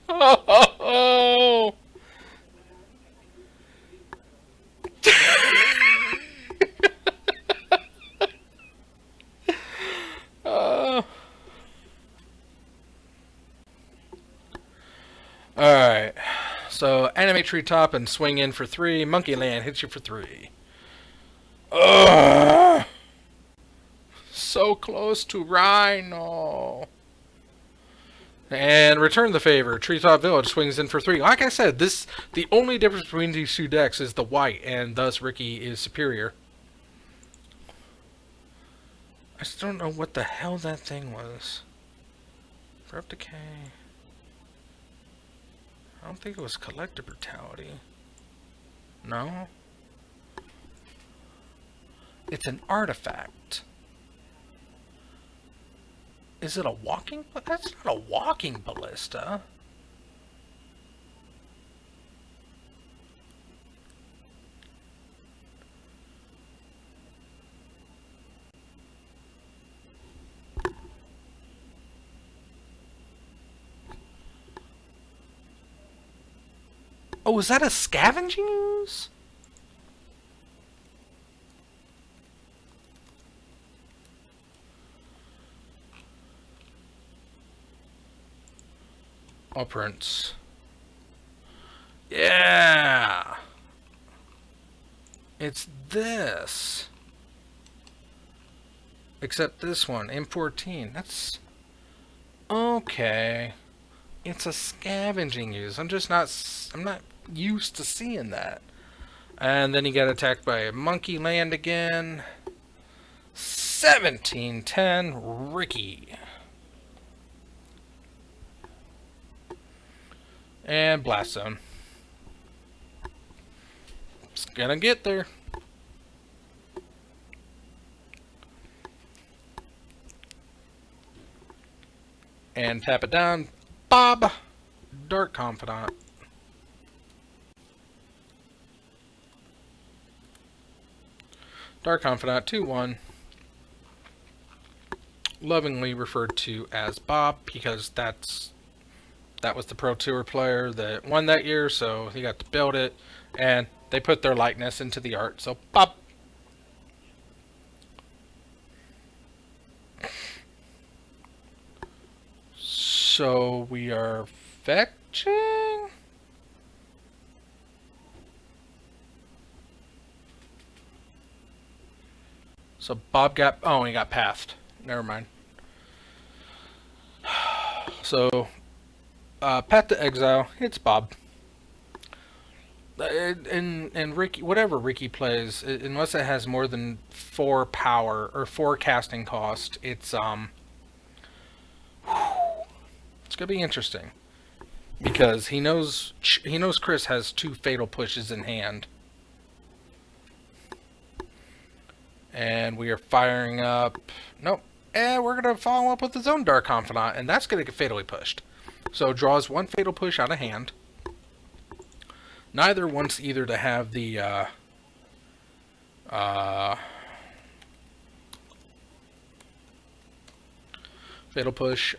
Speaker 1: Oh! Alright. So, animate Treetop and swing in for 3. Monkey Land hits you for 3. Ugh! So close to Rhino. And return the favor. Treetop Village swings in for 3. Like I said, the only difference between these two decks is the white, and thus Ricky is superior. I still don't know what the hell that thing was. Abrupt Decay. I don't think it was Collective Brutality. No? It's an artifact. Is it a walking? That's not a walking ballista. Oh, is that a scavenging ooze? Operants. Yeah! It's this. Except this one, M14. That's... okay. It's a scavenging use. I'm not used to seeing that. And then you get attacked by a Monkey Land again. 1710 Ricky. And Blast Zone. It's gonna get there. And tap it down. Bob! Dark Confidant. Dark Confidant 2-1. Lovingly referred to as Bob because that was the Pro Tour player that won that year, so he got to build it, and they put their likeness into the art, so Bob. So we are fetching? So Bob got... oh, he got pathed. Never mind. So... Path to Exile, it's Bob. And Ricky, whatever Ricky plays, unless it has more than 4 power or 4 casting cost, it's gonna be interesting because he knows Chris has 2 fatal pushes in hand, and we are firing up. Nope, and we're gonna follow up with his own Dark Confidant, and that's gonna get fatally pushed. So draws 1 fatal push out of hand. Neither wants either to have the fatal push.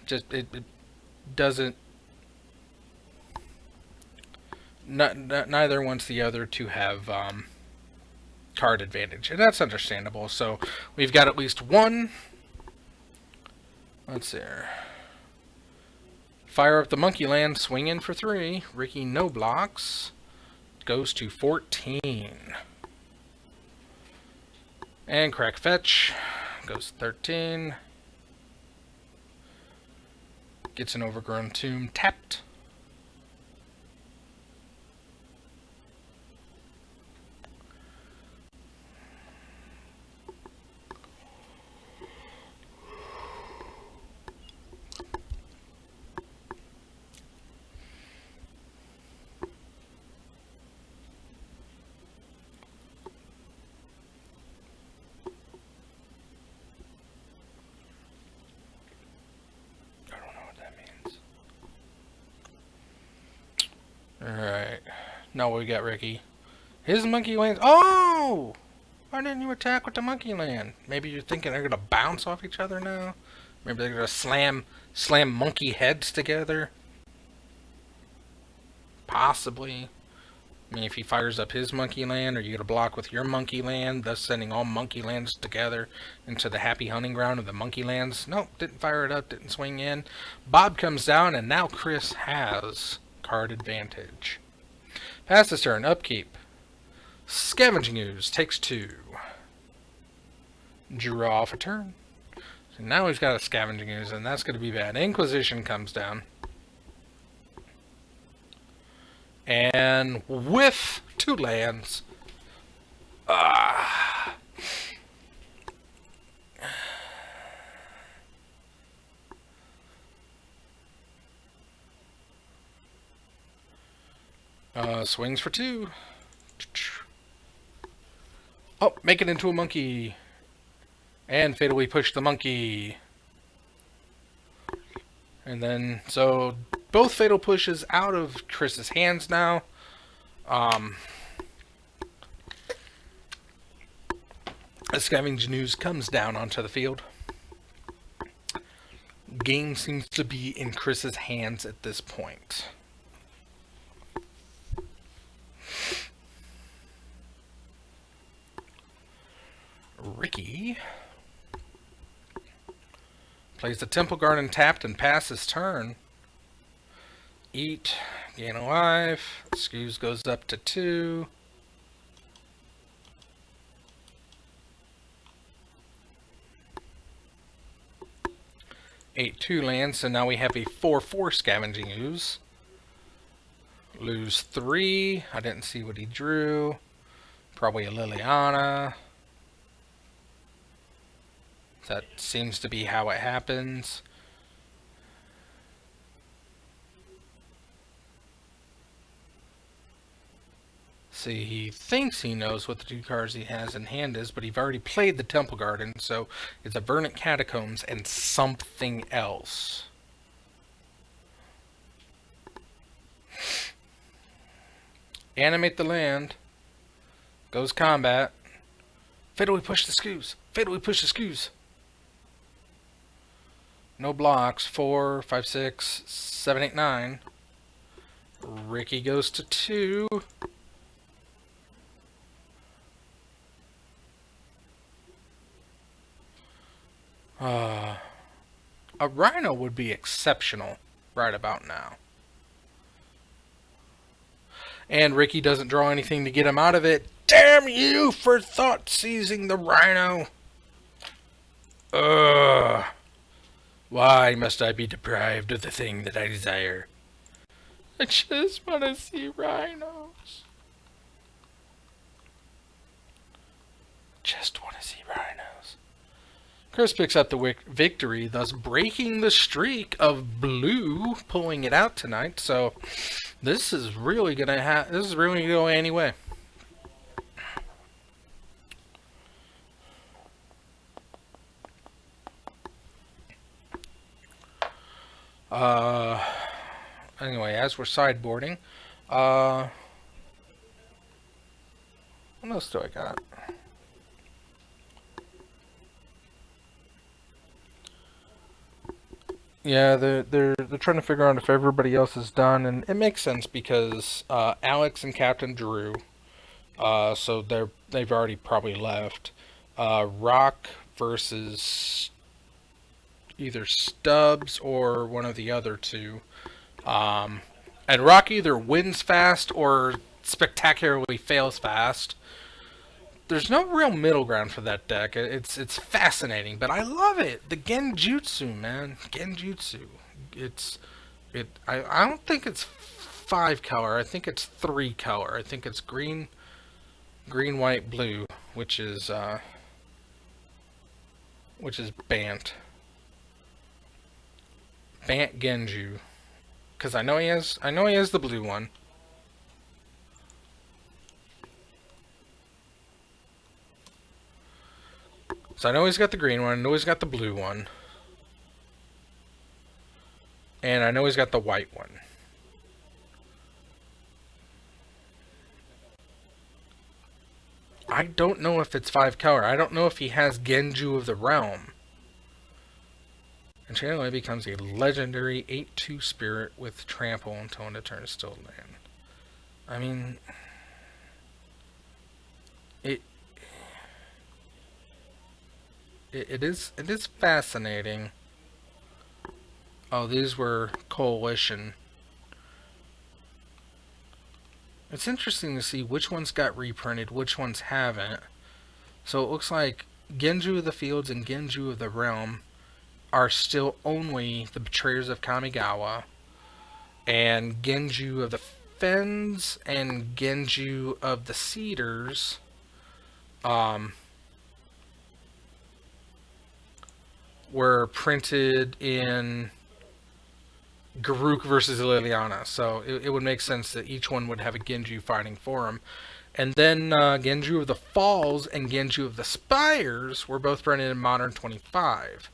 Speaker 1: Just it doesn't. Neither wants the other to have card advantage, and that's understandable. So we've got at least 1. Let's see here. Fire up the Monkey Land, swing in for 3. Ricky no blocks. Goes to 14. And crack fetch. Goes 13. Gets an overgrown tomb tapped. Alright. Now what we got, Ricky? His monkey lands. Oh! Why didn't you attack with the monkey land? Maybe you're thinking they're gonna bounce off each other now? Maybe they're gonna slam monkey heads together? Possibly. I mean, if he fires up his monkey land, are you gonna block with your monkey land, thus sending all monkey lands together into the happy hunting ground of the monkey lands? Nope, didn't fire it up, didn't swing in. Bob comes down, and now Chris has card advantage. Pass his turn. Upkeep. Scavenging Ooze takes 2. Draw off a turn. So now he's got a Scavenging Ooze, and that's going to be bad. Inquisition comes down. And with 2 lands. Swings for 2. Oh, make it into a monkey. And fatally push the monkey. And then, so both fatal pushes out of Chris's hands now. A Scavenging Ooze comes down onto the field. Game seems to be in Chris's hands at this point. Ricky plays the Temple Garden tapped and passes turn. Eat, gain a life. Skews goes up to 2. Ate 2 lands, so now we have a 4/4 Scavenging Ooze. Lose 3. I didn't see what he drew. Probably a Liliana. That seems to be how it happens. See, he thinks he knows what the 2 cards he has in hand is, but he's already played the Temple Garden, so it's a Verdant Catacombs and something else. Animate the land. Goes combat. Fatally push the Skews. Fatally push the Skews. No blocks. 4, 5, 6, 7, 8, 9. Ricky goes to 2. A Rhino would be exceptional right about now. And Ricky doesn't draw anything to get him out of it. Damn you for thought seizing the Rhino. Why must I be deprived of the thing that I desire? I just want to see rhinos. Just want to see rhinos. Chris picks up the victory, thus breaking the streak of blue, pulling it out tonight. So this is really gonna go anyway. Anyway, as we're sideboarding, what else do I got? Yeah, they're trying to figure out if everybody else is done, and it makes sense because Alex and Captain Drew, so they've already probably left. Rock versus either Stubbs or one of the other 2. And Rock either wins fast or spectacularly fails fast. there's no real middle ground for that deck. It's fascinating, but I love it. The Genjutsu, man, Genjutsu. I don't think it's 5 color. I think it's 3 color. I think it's green, white, blue, which is Bant. Bant Genju, because I know he has the blue one. So I know he's got the green one, I know he's got the blue one. And I know he's got the white one. I don't know if it's 5 color. I don't know if he has Genju of the Realm. And Chandler becomes a legendary 8/2 spirit with trample until end of turn still land. I mean, it is fascinating. Oh, these were Coalition. It's interesting to see which ones got reprinted, which ones haven't. So it looks like Genju of the Fields and Genju of the Realm are still only the Betrayers of Kamigawa, and Genju of the Fens and Genju of the Cedars were printed in Garruk versus Liliana, so it would make sense that each one would have a Genju fighting for him. And then Genju of the Falls and Genju of the Spires were both printed in Modern 25.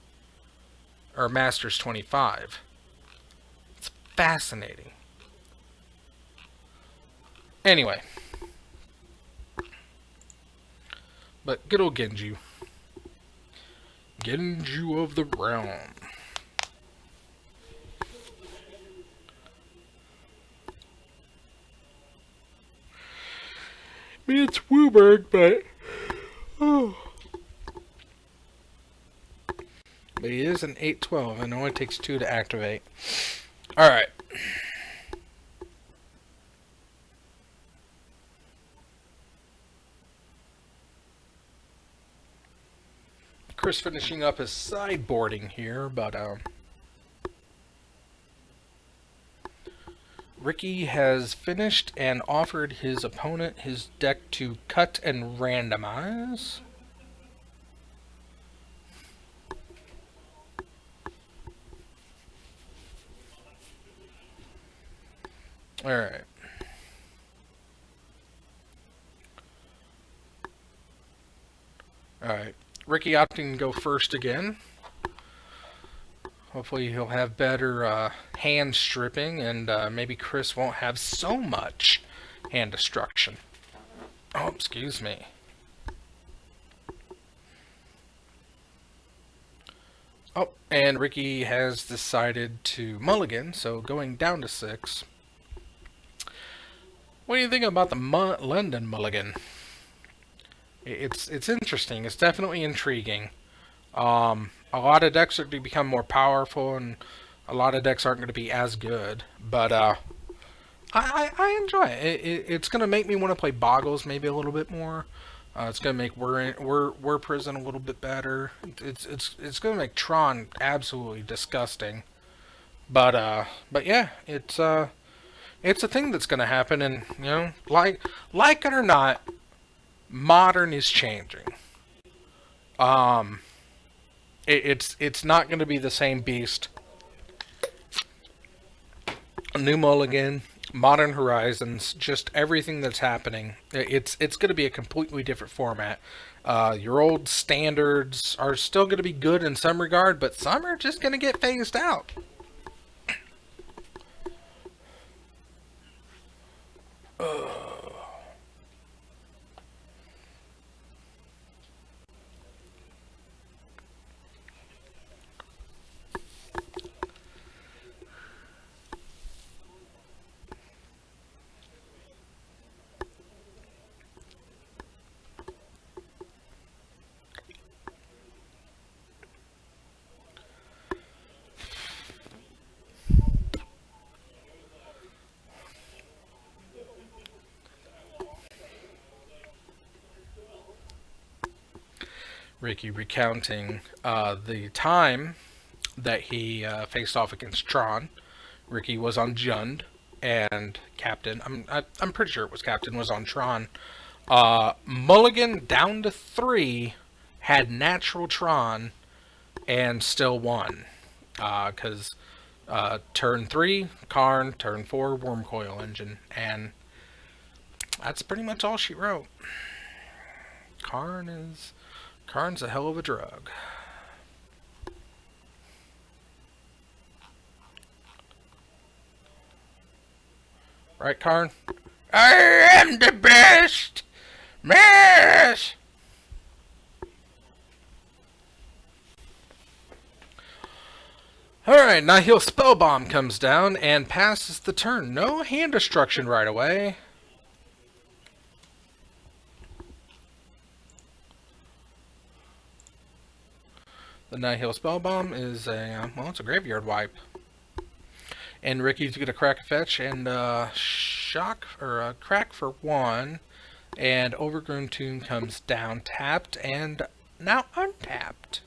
Speaker 1: Or Masters 25. It's fascinating. Anyway. But good old Genju. Genju of the Realm. I mean, it's Wooburg, but... Oh. But he is an 8/12, and it only takes 2 to activate. Alright. Chris finishing up his sideboarding here, but Ricky has finished and offered his opponent his deck to cut and randomize. Alright. Alright. Ricky opting to go first again. Hopefully he'll have better hand stripping, and maybe Chris won't have so much hand destruction. Oh, excuse me. Oh, and Ricky has decided to mulligan, so going down to 6. What do you think about the London mulligan? It's interesting. It's definitely intriguing. A lot of decks are going to become more powerful, and a lot of decks aren't going to be as good. But I enjoy it. It's going to make me want to play Boggles maybe a little bit more. It's going to make Wur Prison a little bit better. It's going to make Tron absolutely disgusting. But yeah, it's a thing that's going to happen, and you know, like it or not, Modern is changing. It's not going to be the same beast. A New Mulligan, Modern Horizons, just everything that's happening. It's going to be a completely different format. Your old standards are still going to be good in some regard, but some are just going to get phased out. Ricky recounting the time that he faced off against Tron. Ricky was on Jund, and Captain, I'm pretty sure it was Captain, was on Tron. Mulligan down to 3 had natural Tron and still won. Because turn 3, Karn, turn 4, Wormcoil Engine. And that's pretty much all she wrote. Karn's a hell of a drug. Right, Karn? I am the best! Miss! Alright, Nihil Spellbomb comes down and passes the turn. No hand destruction right away. The Nihil Spellbomb is a, well, it's a graveyard wipe. And Ricky's gonna crack a fetch and shock, or crack for 1. And Overgrown Tomb comes down tapped and now untapped.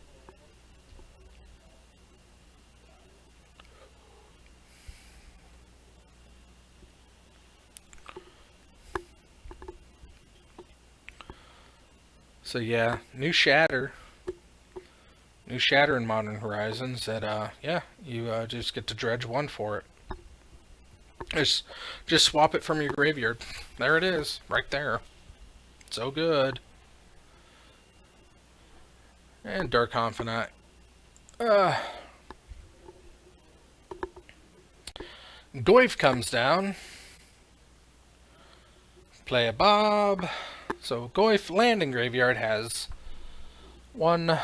Speaker 1: So yeah, new Shatter in Modern Horizons that, yeah, you just get to dredge 1 for it. Just swap it from your graveyard. There it is, right there. So good. And Dark Confidant. Goyf comes down. Play a Bob. So Goyf Landing Graveyard has 1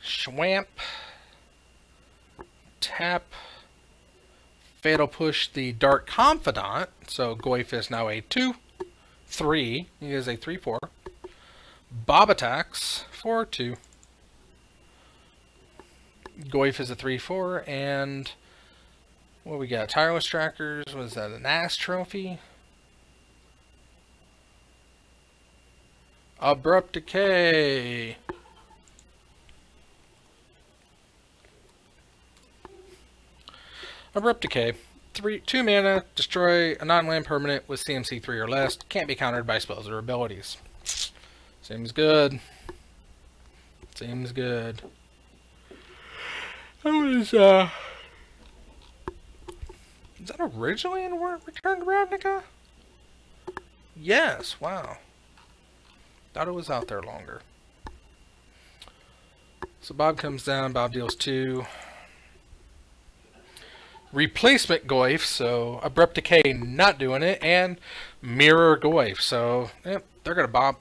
Speaker 1: Schwamp, tap, Fatal Push the Dark Confidant, so Goyf is now a 2/3, he is a 3/4. Bob attacks for 2. Goyf is a 3/4, and what we got? Tireless Trackers, was that an Ass Trophy? Abrupt Decay. Abrupt Decay. 2 mana, destroy a non-land permanent with CMC 3 or less. Can't be countered by spells or abilities. Seems good. Seems good. That was, is that originally in Return to Ravnica? Yes, wow. Thought it was out there longer. So Bob comes down, Bob deals 2. Replacement Goyf, so Abrupt Decay not doing it, and Mirror Goyf, so yep, they're gonna Bob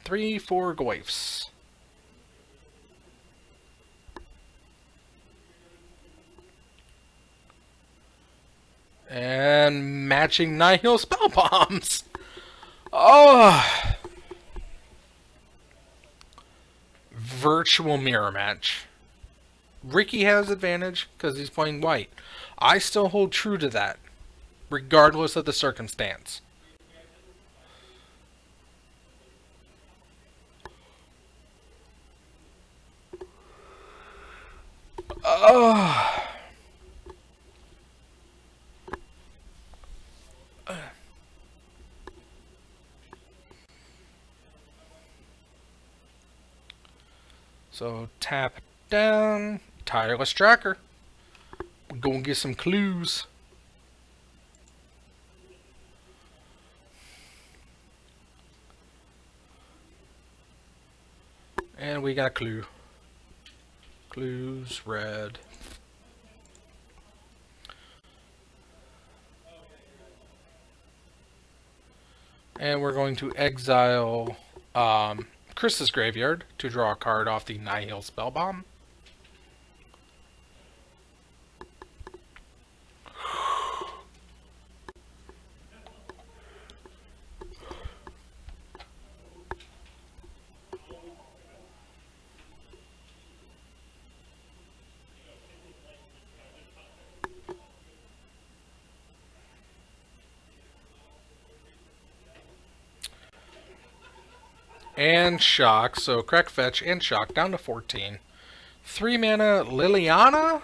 Speaker 1: 3/4 Goyfs. And matching Nihil Spell Bombs. Oh, virtual mirror match. Ricky has advantage because he's playing white. I still hold true to that, regardless of the circumstance. So tap down, Tireless Tracker. We're gonna get some clues. And we got a clue. Clues, red. And we're going to exile Chris's graveyard to draw a card off the Nihil Spellbomb. and Shock. So Crack Fetch and Shock down to 14. 3 mana Liliana.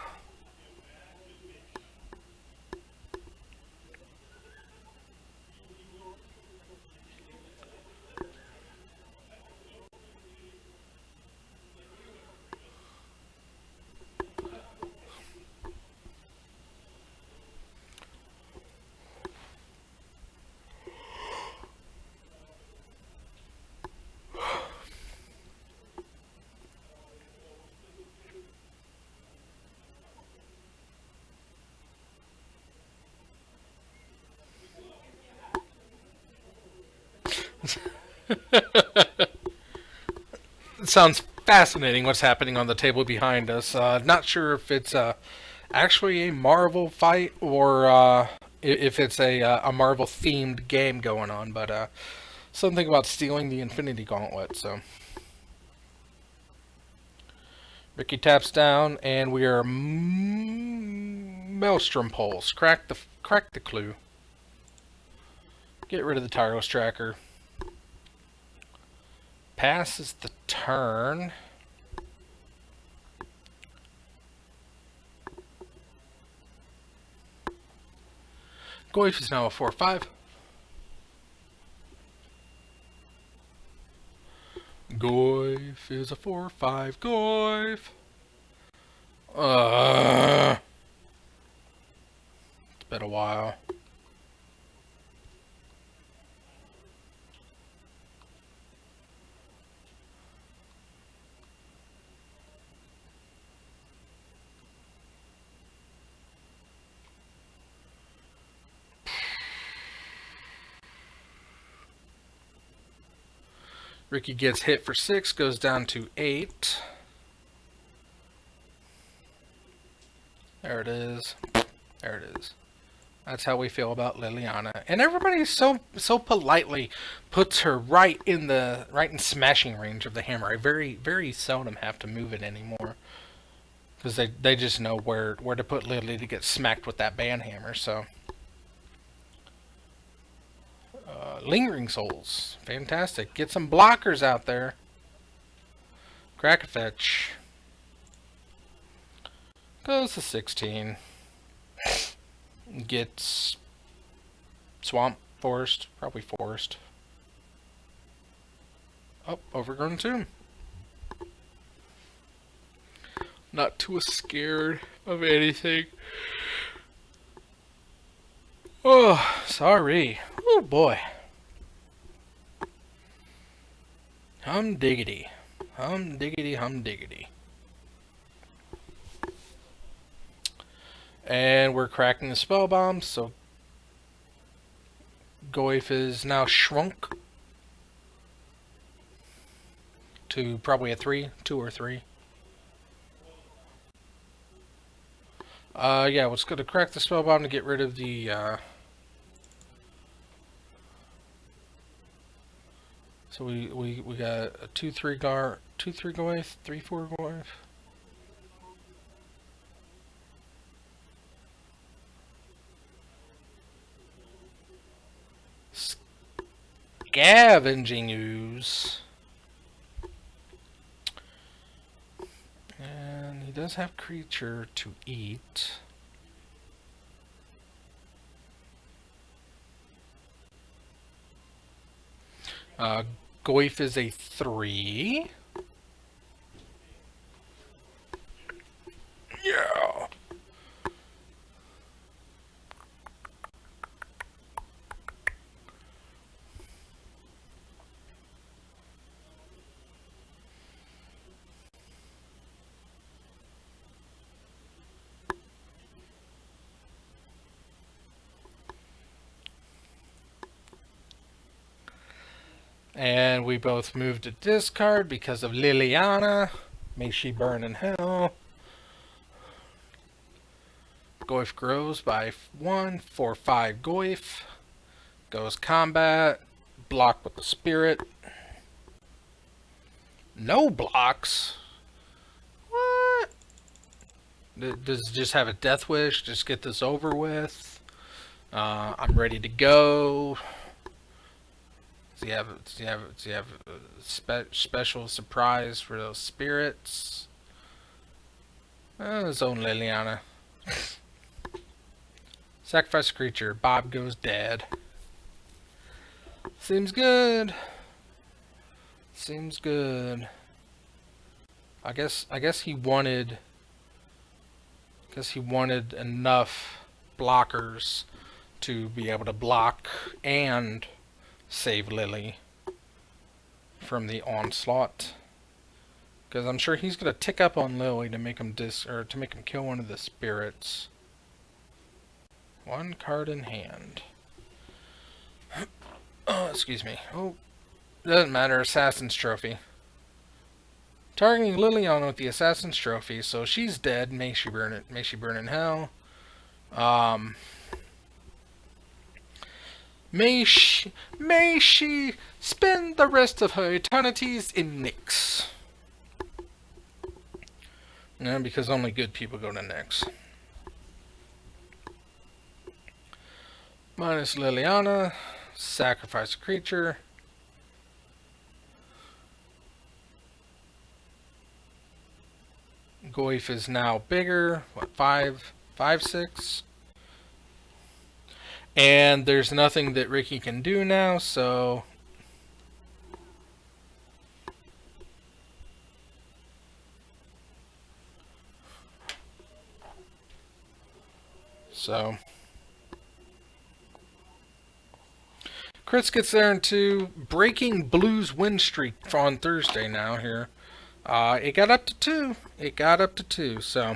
Speaker 1: It sounds fascinating what's happening on the table behind us. Not sure if it's actually a Marvel fight or if it's a Marvel themed game going on, but something about stealing the Infinity Gauntlet. So Ricky taps down, and we are Maelstrom Pulse. Crack the clue. Get rid of the Tireless Tracker. Passes the turn. Goyf is now a 4/5. Goyf is a 4/5. Goyf. It's been a while. Ricky gets hit for 6, goes down to 8. There it is. There it is. That's how we feel about Liliana. And everybody so politely puts her right in smashing range of the hammer. I very seldom have to move it anymore. Because they just know where to put Lily to get smacked with that banhammer, so. Lingering Souls. Fantastic. Get some blockers out there. Crack a Fetch. Goes to 16. Gets Swamp, Forest. Probably Forest. Oh, Overgrown Tomb. Not too scared of anything. Oh, sorry. Oh boy. Hum diggity. Hum diggity, hum diggity. And we're cracking the spell bomb, so Goyf is now shrunk to probably a 3, 2 or 3. Yeah, let's go to crack the spell bomb to get rid of the so we got a 2/3 Goyf, 3/4 Goyf. Scavenging Ooze. And he does have creature to eat. Goyf is a 3. Yeah. And we both moved to discard because of Liliana. May she burn in hell. Goyf grows by 1, 4/5 Goyf. Goes combat. Block with the spirit. No blocks. What? Does it just have a death wish? Just get this over with. I'm ready to go. Does he have a special surprise for those spirits? His own Liliana. Sacrifice a creature. Bob goes dead. Seems good. Seems good. I guess he wanted. Guess he wanted enough blockers to be able to block and save Lily from the onslaught. Because I'm sure he's gonna tick up on Lily to make him to make him kill one of the spirits. One card in hand. Oh, excuse me. Oh, doesn't matter. Assassin's Trophy. Targeting Liliana with the Assassin's Trophy, so she's dead. May she burn it. May she burn in hell. May she spend the rest of her eternities in Nyx. No, because only good people go to Nyx. Minus Liliana. Sacrifice a creature. Goyf is now bigger. What, 5'6"? And there's nothing that Ricky can do now, so... Chris gets there in 2. Breaking Blues win streak on Thursday now here. It got up to 2. It got up to 2, so...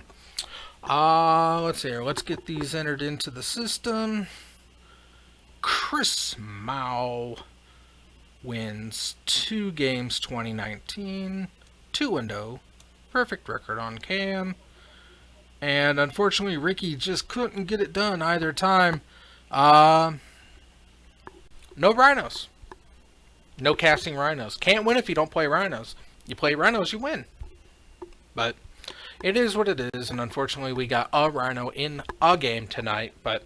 Speaker 1: let's see here. Let's get these entered into the system. Chris Mao wins 2 games 2019. 2-0. Perfect record on cam. And unfortunately, Ricky just couldn't get it done either time. No rhinos. No casting rhinos. Can't win if you don't play rhinos. You play rhinos, you win. But it is what it is, and unfortunately we got a rhino in a game tonight, but...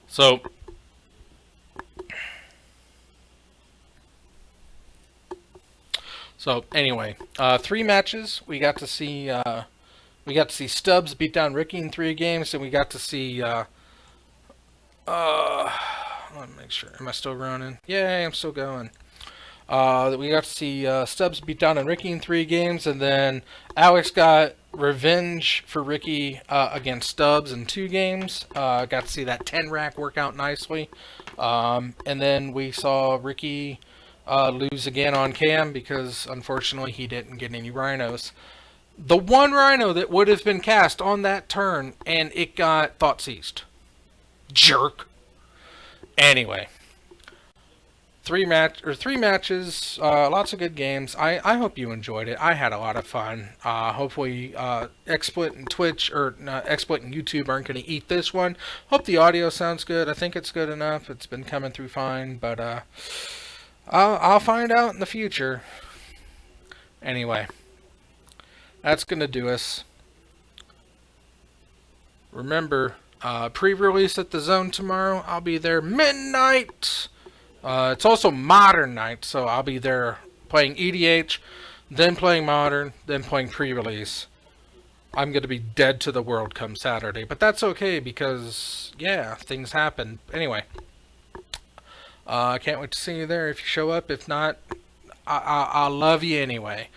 Speaker 1: So anyway, 3 matches. We got to see Stubbs beat down Ricky in 3 games, and we got to see let me make sure. Am I still running? Yay, I'm still going. We got to see Stubbs beat down on Ricky in 3 games, and then Alex got revenge for Ricky against Stubbs in 2 games. Got to see that 10 rack work out nicely. And then we saw Ricky lose again on cam because unfortunately he didn't get any rhinos. The one rhino that would have been cast on that turn, and it got thought seized. Jerk. Anyway, 3 matches, lots of good games. I hope you enjoyed it. I had a lot of fun. Hopefully, XSplit and Twitch, or XSplit and YouTube aren't going to eat this one. Hope the audio sounds good. I think it's good enough. It's been coming through fine, but I'll find out in the future. Anyway, that's going to do us. Remember, pre-release at the Zone tomorrow. I'll be there midnight. It's also Modern night, so I'll be there playing EDH, then playing Modern, then playing pre-release. I'm going to be dead to the world come Saturday, but that's okay because, yeah, things happen. Anyway, I can't wait to see you there if you show up. If not, I'll love you anyway.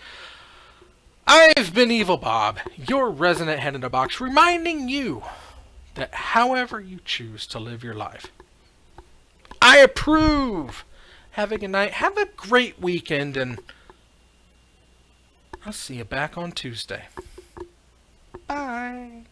Speaker 1: I've been Evil Bob, your resident head in a box, reminding you that however you choose to live your life, I approve. Have a good night. Have a great weekend, and I'll see you back on Tuesday. Bye.